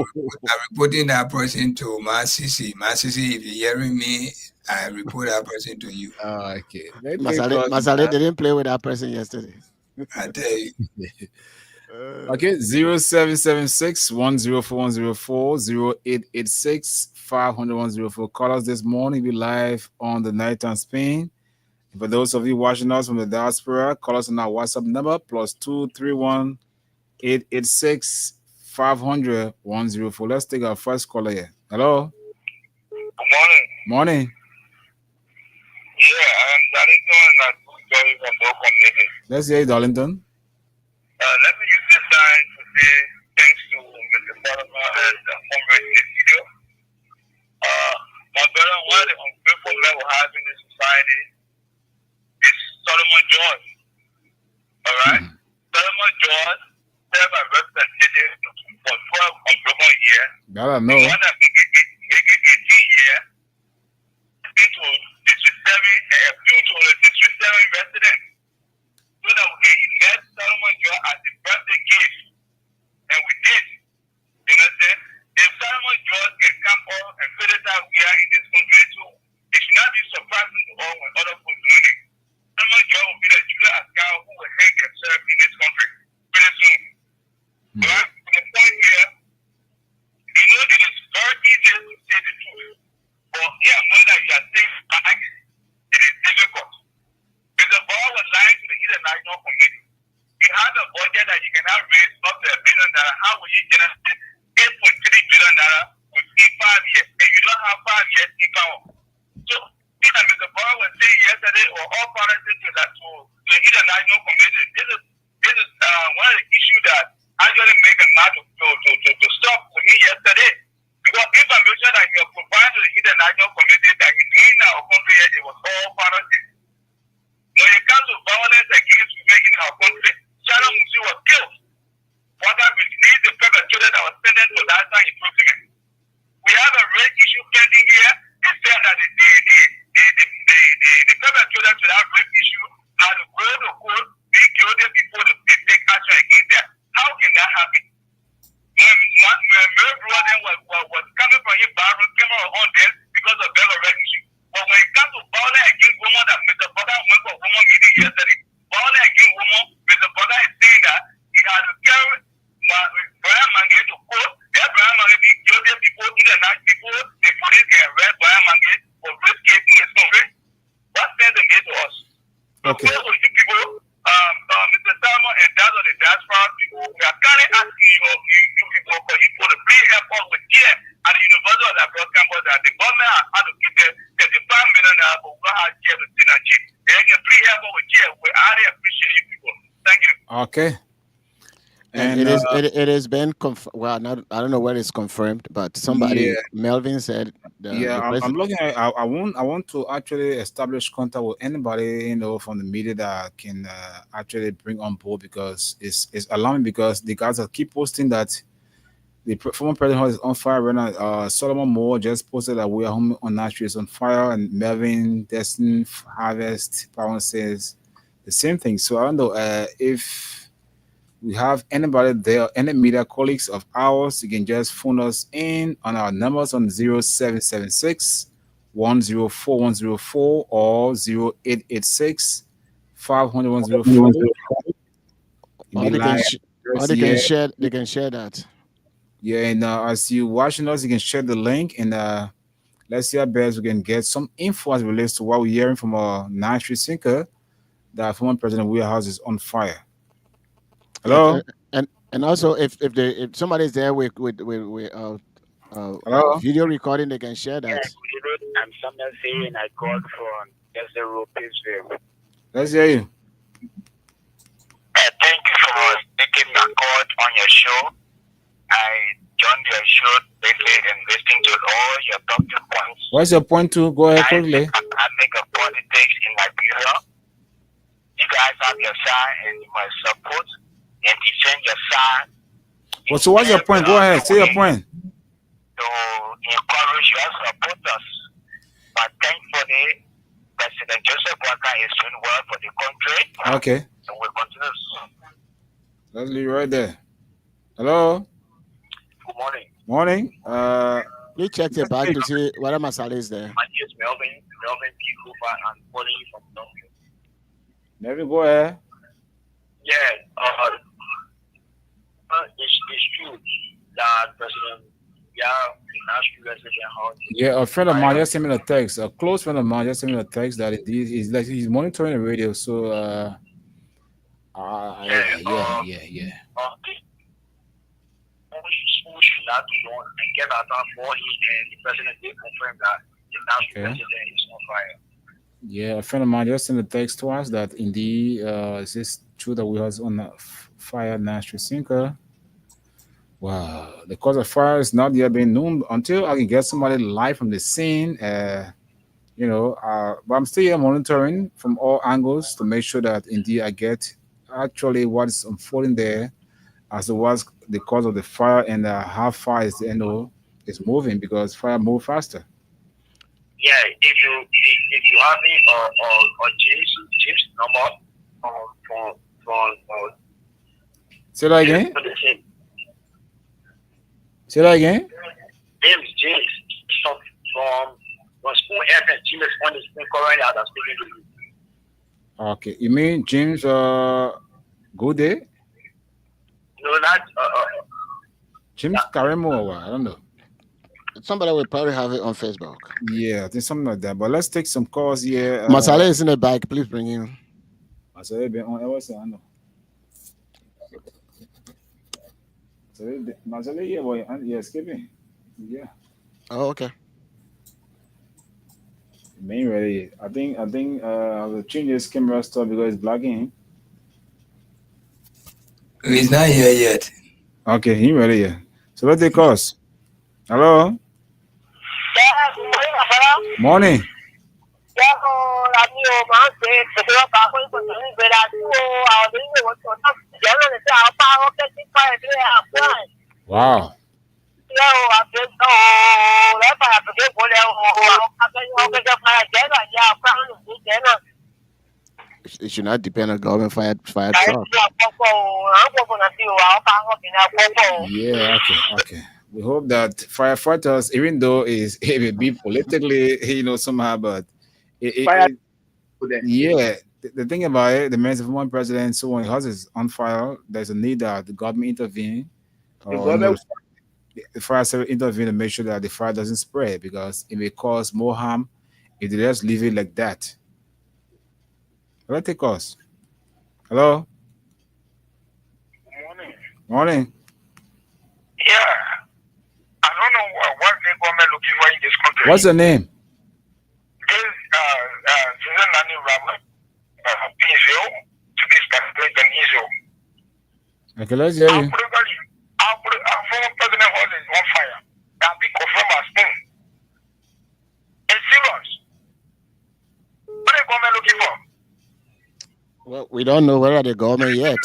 reporting that person to my CC. My CC, if you're hearing me, I report that person to you. Oh, okay. Masale didn't play with that person yesterday. I tell you. Okay, 0776 104 0886 500 Call us this morning. Be live on the Nighttime Spain. For those of you watching us from the diaspora, call us on our WhatsApp number +231 886 500 104. Let's take our first caller here. Hello. Good morning. Morning. Yeah, I'm Darlington and Joey from Bow Community. Let's hear you, Darlington. Let me use this time to say thanks to Mr. Solomon and Comrade Studio. My brother, one of the ungrateful men we have in this society is Solomon George. Alright? Solomon George served as representative for 12 unbroken years. That I The know. one that make it 18 years due to district 7 residents. So that we can elect Solomon George as the birthday gift. And we did. You understand? If Solomon George can come up and figure it out, we are in this country too. It should not be surprising to all when other people doing it. Solomon George will be the Judah Ascar who will hang themselves in this country pretty soon. But the point here, you know, it is very easy to say the truth. But here, when you are saying facts, it is difficult. Mr. Ball was lying to the Hidden National Committee. You have a budget that you cannot raise up to $1 billion. How will you generate $8.3 billion within 5 years? And you don't have 5 years in power. So, Mr. Ball was saying yesterday, or all parties to the Hidden National Committee, this is one of the issues that actually make a matter to stop for me yesterday. Because information that you provide to the Hidden National Committee that you doing in our country, it was all parties. When it comes to violence against women in our country, Sharon Musi was killed. What happened? These the perpetrators that was sentenced to lifetime imprisonment. We have a rape issue pending here. It said that the perpetrators to that rape issue are the quote unquote be guilty before they take action against them. How can that happen? When Mary brother was coming from his bathroom, came on them because of their rape issue. But when it comes to violence against women, that Mr. Bada went for woman meeting yesterday. Violence against women, Mr. Bada is saying that he had to carry Brian Mange to court. That Brian Mange be guilty before the police can arrest Brian Mange for rape case in his country. What sends the mail to us? Okay. So you people, Mr. Salmon and that of the diaspora people, we are currently asking you people for you to please help us with care at the University of the campus that the government has had to give them $35 million for what has care to sit and cheap. They can please help us with care. We highly appreciate you people. Thank you. Okay. And it has been well, not, I don't know where it's confirmed, but somebody Melvin said I'm looking at I want to actually establish contact with anybody, you know, from the media that can actually bring on board, because it's alarming, because the guys that keep posting that the former president is on fire right now. Solomon Moore just posted that we are home on Nashville is on fire, and Melvin Destin Harvest Power says the same thing. So I don't know if we have anybody there, any media colleagues of ours, you can just phone us in on our numbers on 0776 104 104 or 0886 500 104. Or they can share that. Yeah, and as you watching us, you can share the link, and let's see how best we can get some info as it relates to what we're hearing from our Nashville sinker that former President Wheelhouse is on fire. Hello, and also if somebody's there with video recording, they can share that. Yeah, I'm Samuel Siri, and I called from Desero Pittsville. Let's hear you. Thank you for taking my call on your show. I joined your show lately and listening to all your talking points. What's your point to? Go ahead quickly. I make a politics in Liberia. You guys have your side, and you must support and defend your side. Well, so what's your point? Go ahead, say your point. To encourage your supporters. But thankfully, President Joseph Walker is doing well for the country. Okay. So we'll continue. Let's leave right there. Hello. Good morning. Morning. Please check the back to see whether Masala is there. My name is Melvin P. Cooper. I'm calling you from Longview. Maybe go ahead. Yeah, it's true that President Yeah, a friend of mine just sent me a text. A close friend of mine just sent me a text that indeed he's monitoring the radio. So yeah. Who should not be on and get out for him, and the president did confirm that the national president is on fire. Yeah, a friend of mine just sent a text to us that indeed is this true that we was on a fire Nashville sinker. Wow, the cause of fire is not yet being known until I can get somebody live from the scene. But I'm still here monitoring from all angles to make sure that indeed I get actually what's unfolding there as to what's the cause of the fire and how far is the NO is moving because fire move faster. Yeah, if you have me or James number from Say that again. Say that again. James from Spoon FM. James on the Spoon currently as I'm speaking to you. Okay, you mean James Good Day? No, not James Karemo or what? I don't know. Somebody will probably have it on Facebook. Yeah, I think something like that. But let's take some calls here. Masale is in the back. Please bring him. Masale been on I know. Masale, yeah, boy, yeah, skipping. Yeah. Oh, okay. Main ready. I think the change this camera stuff because it's blocking. He's not here yet. Okay, he ready. Yeah. So let's take calls. Hello. Morning. Wow. It should not depend on government fire truck. Yeah, okay. We hope that firefighters, even though it may be politically, somehow, but yeah, the thing about it, the measure of one president, so when house is on fire, there's a need that the government intervene, or the fire service intervene to make sure that the fire doesn't spread because it may cause more harm if they just leave it like that. Let's take us. Hello. Morning. Yeah. I don't know what the government looking for in this country. What's your name? This Susan Nani Rama, Israel, to be specific in Israel. Okay, let's hear you. Our former president was on fire. That be confirmed as Spoon. It's serious. What the government looking for? Well, we don't know whether the government yet.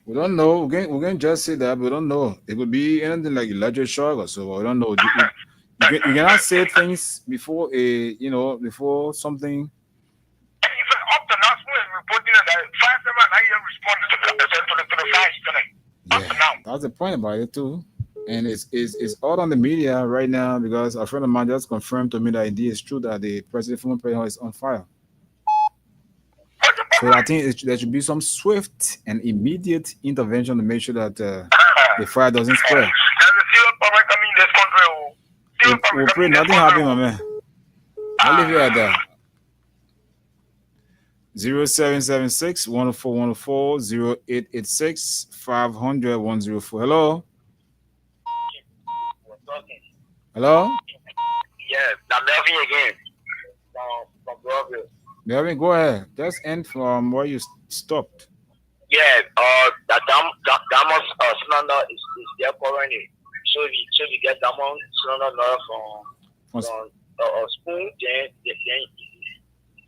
We don't know. We can just say that, but we don't know. It could be anything like electric shock or so. We don't know. You cannot say things before before something. Up to now, Spoon is reporting that 5 7 responded to the fire tonight. Yeah, that's the point about it too. And it's all on the media right now because a friend of mine just confirmed to me that indeed it's true that the former president is on fire. So I think there should be some swift and immediate intervention to make sure that the fire doesn't spread. There's a serious problem coming in this country. We pray nothing happen, my man. I'll leave you at that. 0776 104 104 0886 500 104. Hello. Hello? Yeah, I'm Melvin again. From Broadville. Melvin, go ahead. Just end from where you stopped. Yeah, the diamond cylinder is there currently. So if you get diamond cylinder from Spoon, then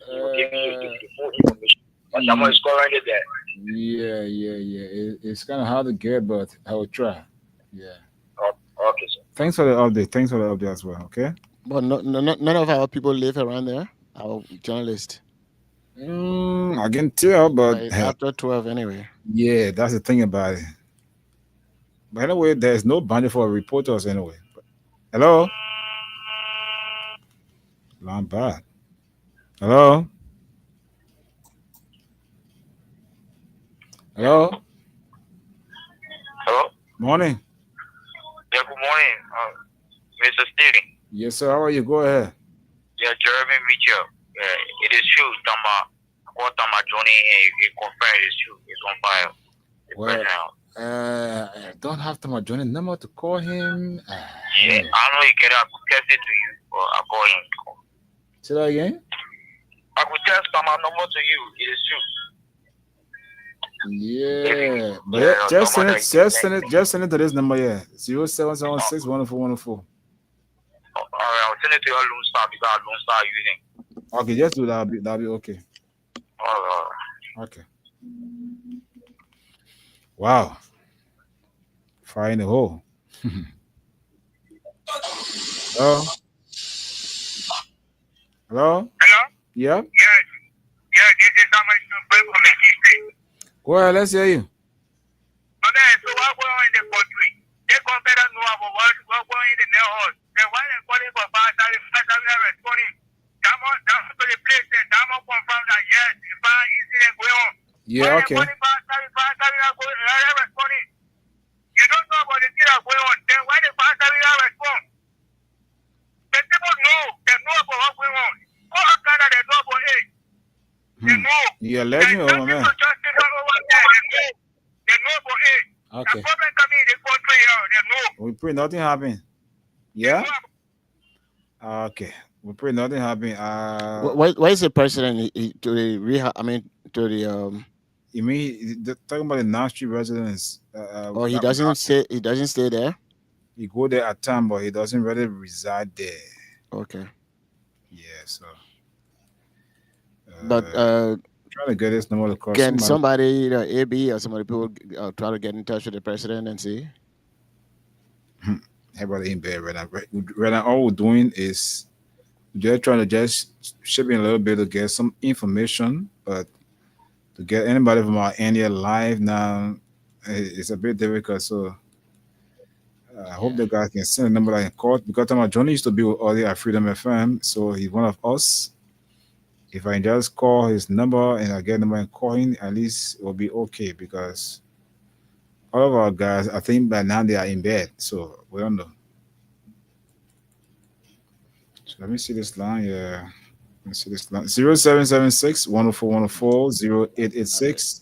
you will give you the full information. But diamond is currently there. Yeah. It's kind of hard to get, but I will try. Yeah. Okay, sir. Thanks for the update as well, okay? But none of our people live around there, our journalists. I can tell, but It's after 12 anyway. Yeah, that's the thing about it. But anyway, there's no boundary for reporters anyway. Hello? Long bad. Hello? Hello? Hello? Morning. Yeah, good morning, Mr. Steven. Yes, sir. How are you? Go ahead. Yeah, Jeremy Mitchell. It is true. Tama Johnny, it confirmed it is true. It's on fire. Well, I don't have Tama Johnny number to call him. Yeah, I know you get it. I could text it to you, but I call him. Say that again? I could text Tama number to you. It is true. Yeah, but just send it to this number, yeah. 0776 104 104. Alright, I'll send it to your Lone Star because Lone Star using. Okay, just do that. That'll be okay. Oh, Okay. Wow. Fire in the hole. Hello? Hello? hello? Yep. Yes. Yeah, this is how much to pay for the history. Go ahead, let's hear you. Okay, so what going on in the country? They compare that know about what going in the neighborhood. Then why they calling for five responding? Down to the place and Damo confirm that yes, the fire incident going on. Yeah, Why okay. they calling for responding? You don't know about the thing that's going on. Then why the fire respond? The people know. They know about what's going on. Go out Canada, they know about it. They know. You're letting me over, man. They know about it. Okay. The problem coming in the country, they know. We pray nothing happen. Yeah? Okay. We pray nothing happen. Why is the president to the rehab? I mean, to the You mean talking about the North Street residents? Oh, he doesn't stay. He doesn't stay there. He go there at time, but he doesn't really reside there. Okay. Yeah. So. But trying to get this number across. can somebody, either AB or somebody, people try to get in touch with the president and see? Everybody in bed right now. Right now, all we're doing is just trying to just ship in a little bit to get some information, but to get anybody from our area live now, it's a bit difficult. So I hope the guy can send a number I can call, because Johnny used to be with Audie at Freedom FM, so he's one of us. If I just call his number and I get the number and call him, at least it will be okay, because all of our guys, I think by now they are in bed, so we don't know. So let me see this line. Yeah. Let me see this line. 0776 104 104 0886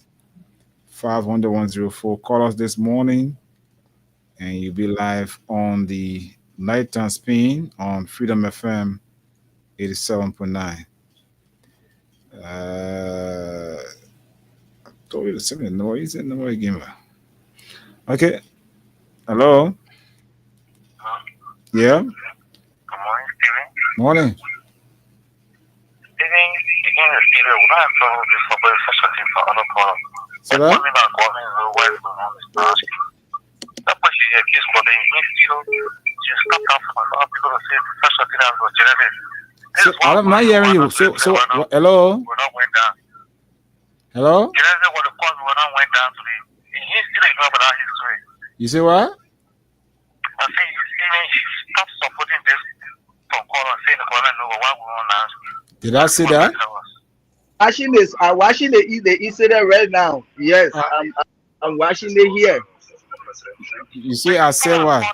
500 104. Call us this morning and you'll be live on the nighttime spin on Freedom FM 87.9. I told you to send me the number. You said the number again. Okay. Hello? Yeah? Good morning, Steven. Morning. Steven, again, Steven, we don't have trouble with this for such a thing for other problems. So that? Calling our government is where it's on this task. That person here keeps calling me, Steven. You stop that from a lot of people to say such a thing as was generated. So, I'm not hearing you. So hello? We're not went down. Hello? Generated what the cause we're not went down today. He's still ignoring about history. You say what? I say, Steven, stop supporting this from calling and saying the government know what we want to ask. Did I say that? I'm watching the incident right now. Yes, I'm watching it here. You see, I said what?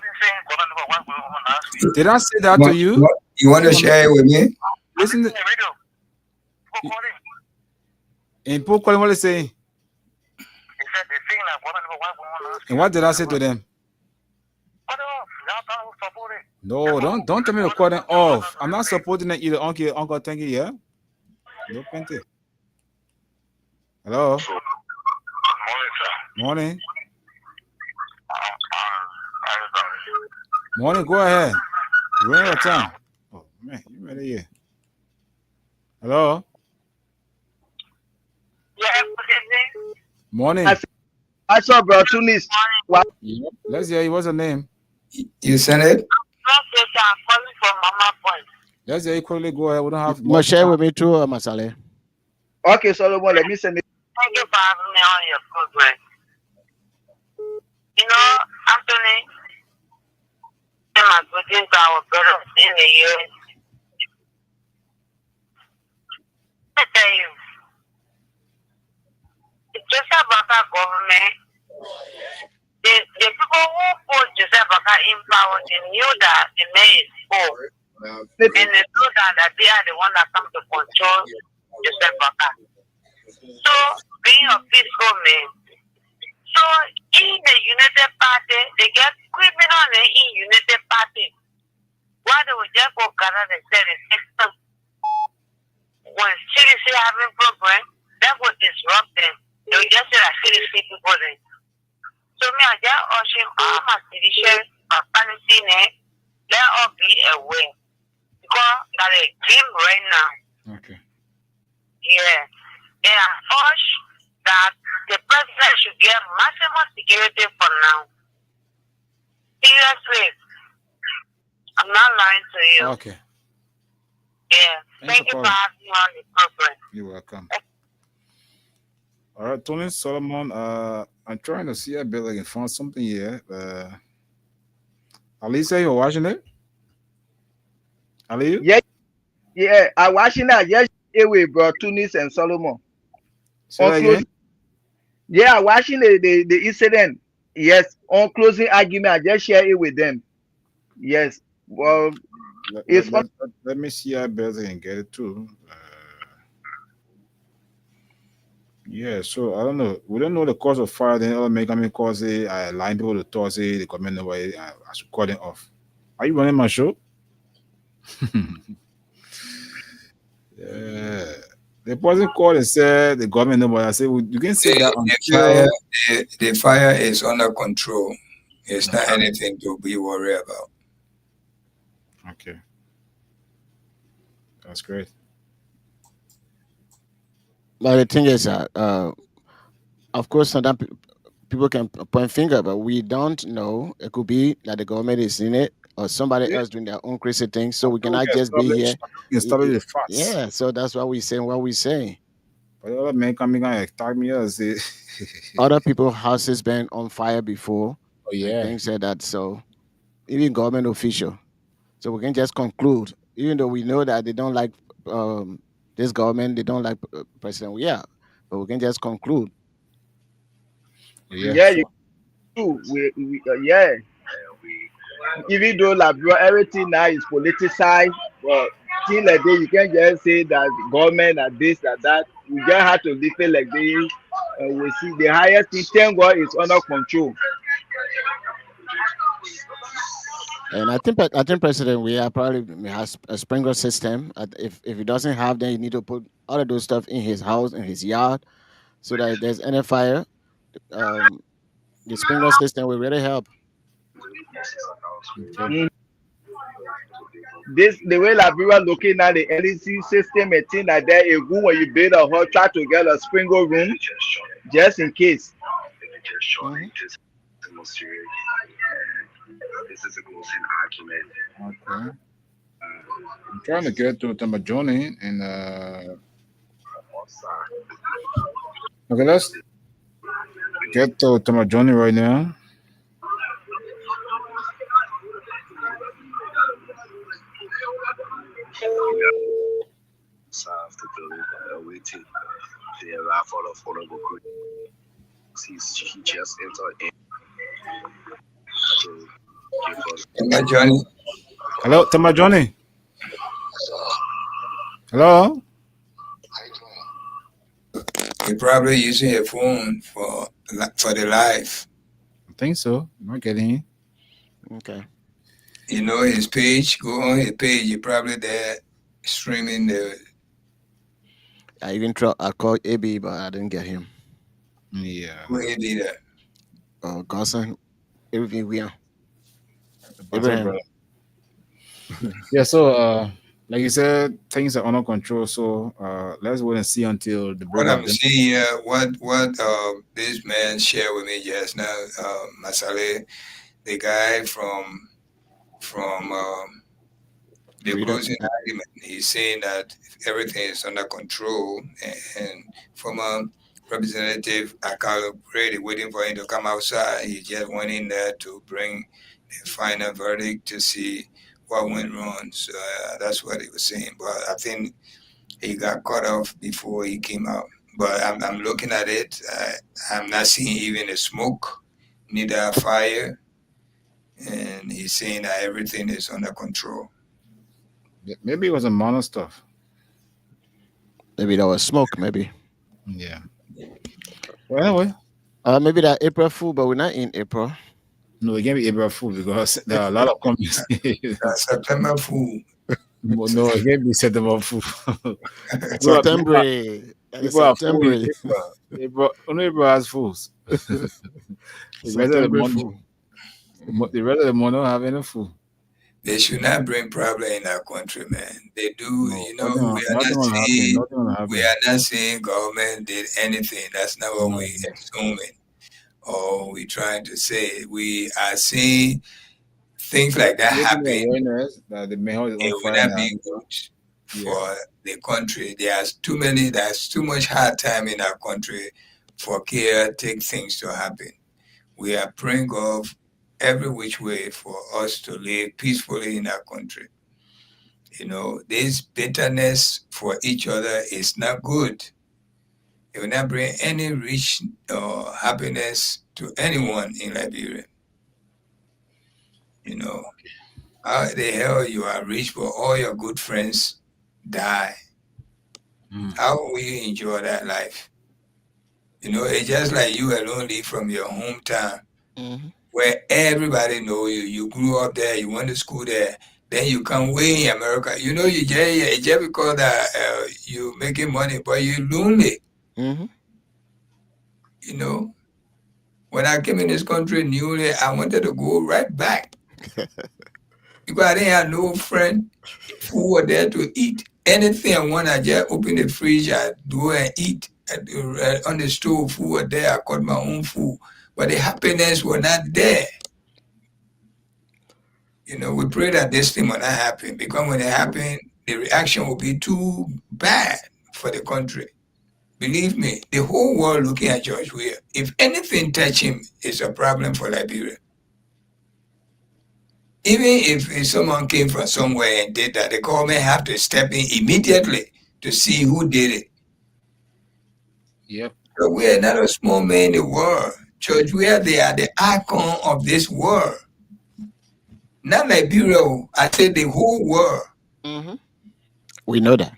Did I say that to you? You want to share it with me? Listen to, and people calling what they say. And what did I say to them? No, don't tell me to call them off. I'm not supporting them either. Uncle, thank you, yeah? No plenty. Hello? Morning. Morning, go ahead. We're out of time. Oh, man, you ready here? Hello? Morning. I saw bro Tunis. Yeah. Let's hear you. What's your name? You sent it? Let's hear you quickly. Go ahead. We don't have Must share with me too, Masale. Okay, Solomon, let me send it. Thank you for having me on your program. You know, Anthony, I'm going to our brothers in the US. I tell you, it's just about our government. The people who put Joseph Baka in power, they knew that the man is poor. And they know that they are the one that come to control Joseph Baka. So, being a peaceful man. So, in the United Party, they get criminal in United Party. Why they will just go Canada and say the system. When CDC having problem, that will disrupt them. They will just say that CDC people then. So, me, I just urging all my citizens, my Palestinians, let us be aware. Because that is a dream right now. Okay. Yeah. and I urge that the president should get maximum security for now. Seriously, I'm not lying to you. Okay. Yeah. Thank you for having me on the program. You're welcome. All right, Tony Solomon. I'm trying to see a bit like I found something here. Alisa, you're watching it? Ali? Yeah, I'm watching that. Yes, away, bro. Tunis and Solomon. Say that again? Yeah, watching the incident. Yes, on closing argument, I just share it with them. Yes. Well, let me see how better can get it too. Yeah, so I don't know. We don't know the cause of fire. Then all make me cause it. I line people to toss it. The comment nobody. I should call it off. Are you running my show? Yeah. The person called and said the government nobody. I said, well, you can say that the fire is under control. It's not anything to be worried about. Okay. That's great. But the thing is that, of course, sometimes people can point finger, but we don't know. It could be that the government is in it or somebody else doing their own crazy things. So we cannot just be here. You can the facts. Yeah, so that's why we say what we say. But other men coming and attack me as other people's houses been on fire before. Oh yeah. Things like that. So even government official. So we can just conclude, even though we know that they don't like this government, they don't like President. Yeah, but we can just conclude. Yeah, you do. Yeah. Even though like bro, everything now is politicized, but till like day you can't just say that government and this and that. We just have to leave it like this. We see the highest thing, thank God, is under control. And I think President, we are probably has a sprinkler system. If he doesn't have, then you need to put all of those stuff in his house, in his yard, so that if there's any fire, the sprinkler system will really help. This the way Liberia looking at the LEC system and thing like that. A good when you build a hall, try to get a sprinkler room just in case. Mm-hmm. This is a closing argument. Okay. I'm trying to get to Tamajoni and okay, let's get to Tamajoni right now. He just entered in. Johnny. Hello, Tamajoni. Hello. You're probably using your phone for the live. I think so. I'm not getting it. Okay. You know his page. Go on his page. You're probably there streaming the. I even I called AB, but I didn't get him. Yeah. Who AB there? Oh, Godson. Everything we are. Yeah, so like you said, things are under control. So let's wait and see until the break. What I'm seeing here, what this man shared with me just now, Masale, the guy from the closing argument, he's saying that everything is under control, and former Representative Akalo Brady waiting for him to come outside. He just went in there to bring the final verdict to see what went wrong. So that's what he was saying. But I think he got cut off before he came out. But I'm looking at it. I'm not seeing even a smoke, neither a fire. And he's saying that everything is under control. Maybe it was a minor stuff. Maybe that was smoke, maybe. Yeah. Well, anyway. Maybe that April Fool, but we're not in April. No, it can't be April Fool because there are a lot of comments. September Fool. No, it can't be September Fool. September. People are fools. Only April has fools. The rest of the month don't have any fool. They should not bring problem in our country, man. They do, No, we are not nothing will happen. saying Nothing will we happen. are not saying government did anything. That's not what No. we assuming or we trying to say. We are seeing things like that Making the happen. awareness that the mayor is on It will fire not now. be good for the country. There's too much hard time in our country for chaotic things to happen. We are praying God every which way for us to live peacefully in our country. This bitterness for each other is not good. It will not bring any rich or happiness to anyone in Liberia. How the hell you are rich but all your good friends die? How will you enjoy that life? It's just like you alone live from your hometown where everybody know you. You grew up there, you went to school there, then you come way in America. You just because that you making money, but you lonely. When I came in this country newly, I wanted to go right back because I didn't have no friend who were there to eat. Anything I want, I just open the fridge, I go and eat. On the stove, food were there, I cut my own food. But the happiness was not there. We pray that this thing will not happen because when it happens, the reaction will be too bad for the country. Believe me, the whole world looking at George Weah. If anything touch him, it's a problem for Liberia. Even if someone came from somewhere and did that, the government have to step in immediately to see who did it. Yep. So we are not a small man in the world. George Weah, they are the icon of this world. Not Liberia, I said the whole world. We know that.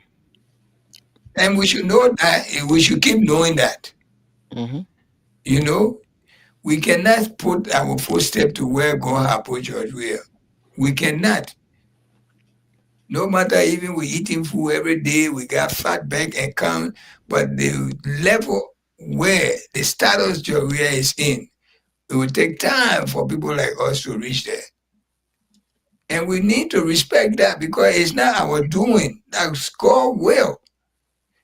And we should know that. We should keep knowing that. We cannot put our footstep to where God has put George Weah. We cannot. No matter even we eating food every day, we got fat bank account, but the level where the status George Weah is in, it will take time for people like us to reach there. And we need to respect that because it's not our doing. That's God's will.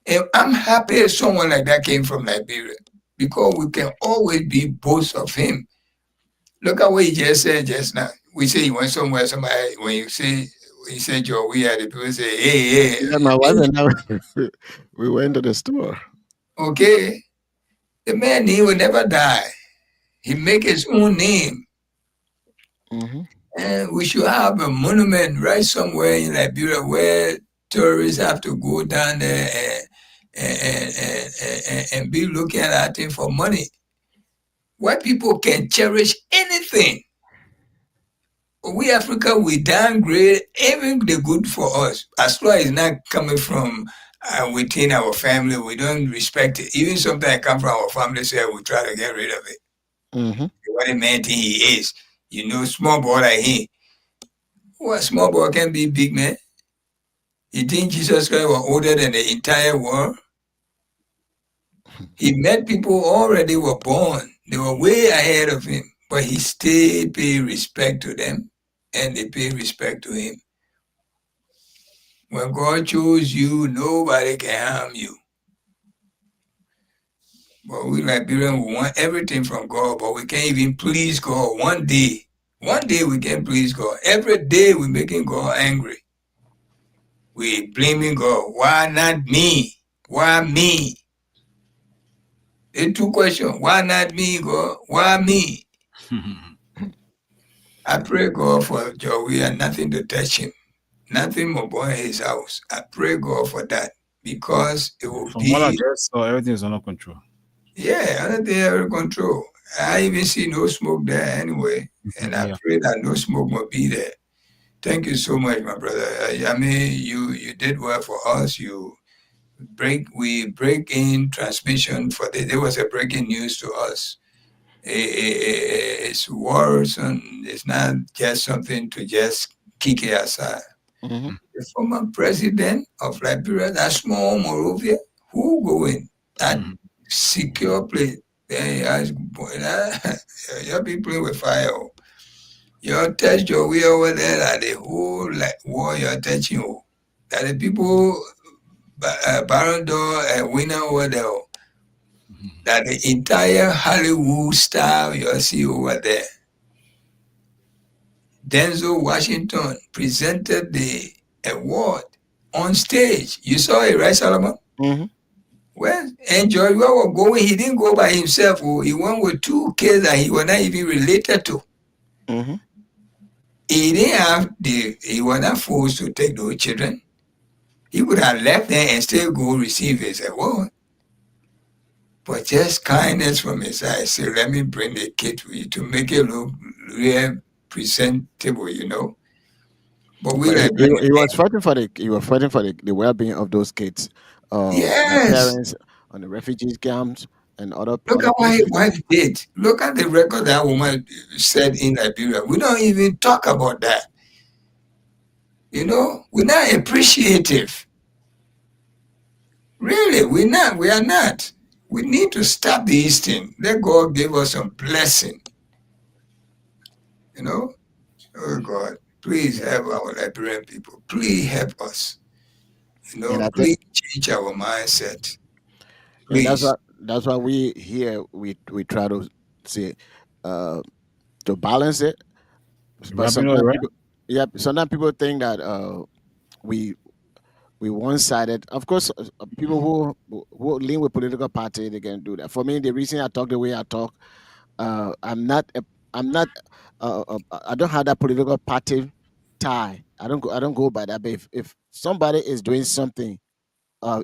And I'm happy if someone like that came from Liberia because we can always be boast of him. Look at what he just said just now. We say you went somewhere, somebody, when you say George Weah, the people say, hey. Yeah, my wife and I, we went to the store. Okay. The man, he will never die. He make his own name. And we should have a monument right somewhere in Liberia where tourists have to go down there and be looking at it for money. Where people can cherish anything. We Africa, we downgrade even the good for us. As long as it's not coming from within our family, we don't respect it. Even sometimes it comes from our family, so we try to get rid of it. What a man think he is. Small boy like him. What small boy can be big man? You think Jesus Christ was older than the entire world? He met people already were born. They were way ahead of him. But he still paid respect to them. And they pay respect to him. When God chose you, nobody can harm you. But we Liberians, we want everything from God, but we can't even please God one day. One day we can please God. Every day we're making God angry. We're blaming God. Why not me? Why me? The two questions. Why not me, God? Why me? I pray God for George Weah, nothing to touch him. Nothing more born in his house. I pray God for that because it will From what I just saw, everything is under control. Yeah, everything under control. I even see no smoke there anyway. And I pray that no smoke will be there. Thank you so much, my brother. I mean, you did well for us. We break in transmission for this. There was a breaking news to us. It's worrisome. It's not just something to just kick it aside. The former president of Liberia, that small Monrovia, who go in that secure place? You'll be playing with fire. Your touch your way over there that the whole war you're touching. That the people Baron Door winner over there. That the entire Hollywood style you see over there. Denzel Washington presented the award on stage. You saw it, right, Solomon? Mm-hmm. Well, and George was going, he didn't go by himself. He went with 2 kids that he was not even related to. Mm-hmm. He was not forced to take those children. He could have left them and still go receive his award. But just kindness from his side. So let me bring the kid to you to make it look real presentable, you know. But he was fighting for the well-being of those kids, yes, the parents on the refugee camps and other. Look at what his wife did. Look at the record that woman said in Liberia. We don't even talk about that. You know, we're not appreciative. Really, we are not. We need to stop these things. Let God give us some blessing. You know? Oh God, please help our Liberian people. Please help us. You know, please change our mindset. Please. That's why we here we try to say to balance it. But sometimes people think that we one-sided. Of course, people who lean with political party, they can do that. For me, the reason I talk the way I talk, I don't have that political party tie. I don't go by that. But if somebody is doing something,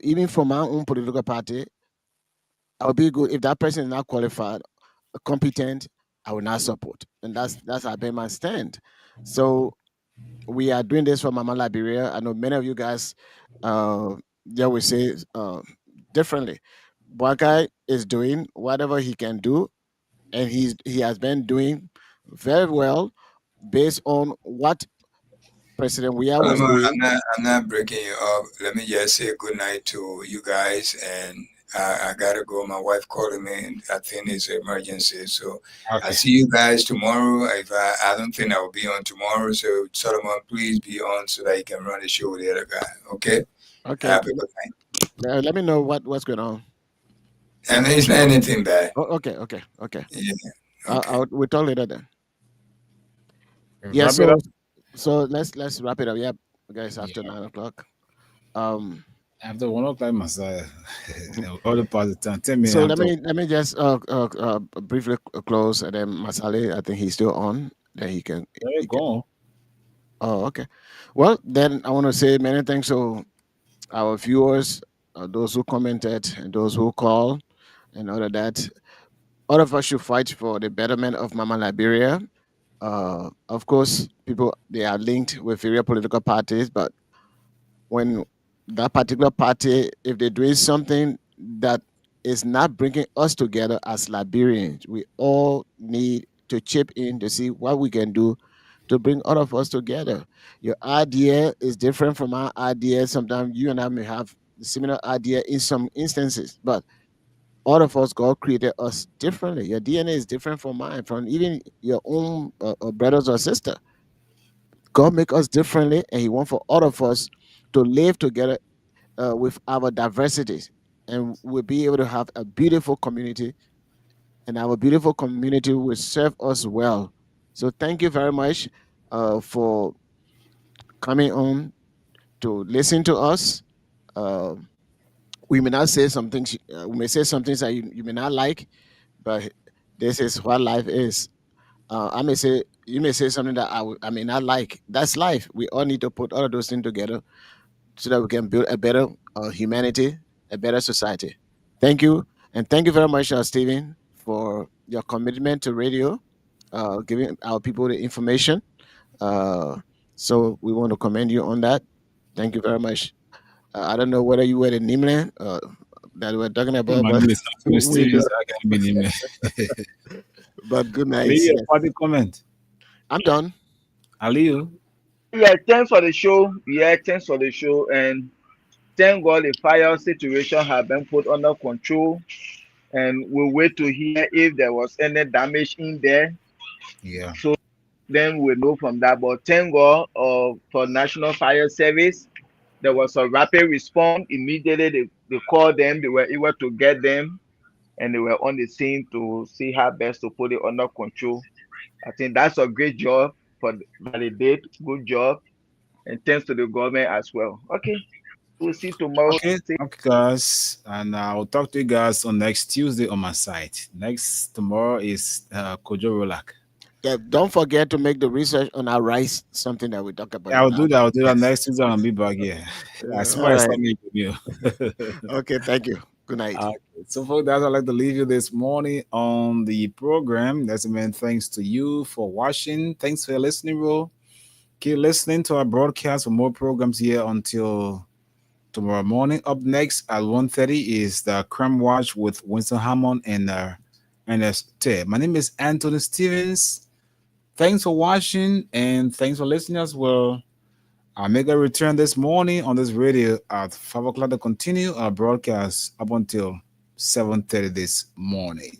even from my own political party, I'll be good. If that person is not qualified, competent, I will not support. And that's I been my stand. So we are doing this for Mama Liberia. I know many of you guys they will say differently. Boakai is doing whatever he can do, and he has been doing very well based on what President Weah was doing. I'm not breaking you up. Let me just say good night to you guys, and I gotta go. My wife calling me, and I think it's an emergency. So I see you guys tomorrow. If I don't think I will be on tomorrow, so Solomon, please be on so that you can run the show with the other guy. Okay. Okay. Have a good night. Let me know what's going on. And it's not anything bad. Oh, okay. Yeah. Okay. We'll talk later then. Yeah. So let's wrap it up. Yeah, guys. After 9 o'clock. After 1 o'clock, Messiah. All the positive 10 minutes. So let me just briefly close, and then Masale, I think he's still on. Then he can. There you go. Oh, okay. Well, then I want to say many thanks to our viewers, those who commented, and those who called, and all of that. All of us should fight for the betterment of Mama Liberia. Of course, people, they are linked with various political parties, but when that particular party, if they're doing something that is not bringing us together as Liberians, we all need to chip in to see what we can do to bring all of us together. Your idea is different from our idea. Sometimes you and I may have a similar idea in some instances, but all of us, God created us differently. Your DNA is different from mine, from even your own brothers or sister. God make us differently, and He wants for all of us to live together with our diversities, and we'll be able to have a beautiful community, and our beautiful community will serve us well. So thank you very much for coming on to listen to us. We may not say some things, we may say some things that you may not like, but this is what life is. You may say something that I may not like. That's life. We all need to put all of those things together so that we can build a better humanity, a better society. Thank you. And thank you very much, Stephen, for your commitment to radio, giving our people the information. So we want to commend you on that. Thank you very much. I don't know whether you were the Nimle that we're talking about. But good night. Aliyu, party comment. I'm done. Aliyu. Yeah, thanks for the show. And thank God the fire situation has been put under control. And we'll wait to hear if there was any damage in there. Yeah. So then we know from that. But thank God for National Fire Service. There was a rapid response. Immediately they called them, they were able to get them, and they were on the scene to see how best to put it under control. I think that's a great job that they did. Good job. And thanks to the government as well. Okay. We'll see tomorrow. Okay, guys, and I'll talk to you guys on next Tuesday on my site. Next tomorrow is Kojo Rolak. Yeah, don't forget to make the research on our rice, something that we talk about. Yeah, I'll do that. I'll do that next Tuesday. I'll be back here. I All swear, right. something from you. Okay, thank you. Good night. So, for that, I'd like to leave you this morning on the program. That's a man. Thanks to you for watching. Thanks for your listening, bro. Keep listening to our broadcast for more programs here until tomorrow morning. Up next at 1:30 is the Crime Watch with Winston Hammond and Ernest Tay. My name is Anthony Stevens. Thanks for watching and thanks for listening as well. I'll make a return this morning on this radio at 5 o'clock to continue our broadcast up until 7:30 this morning.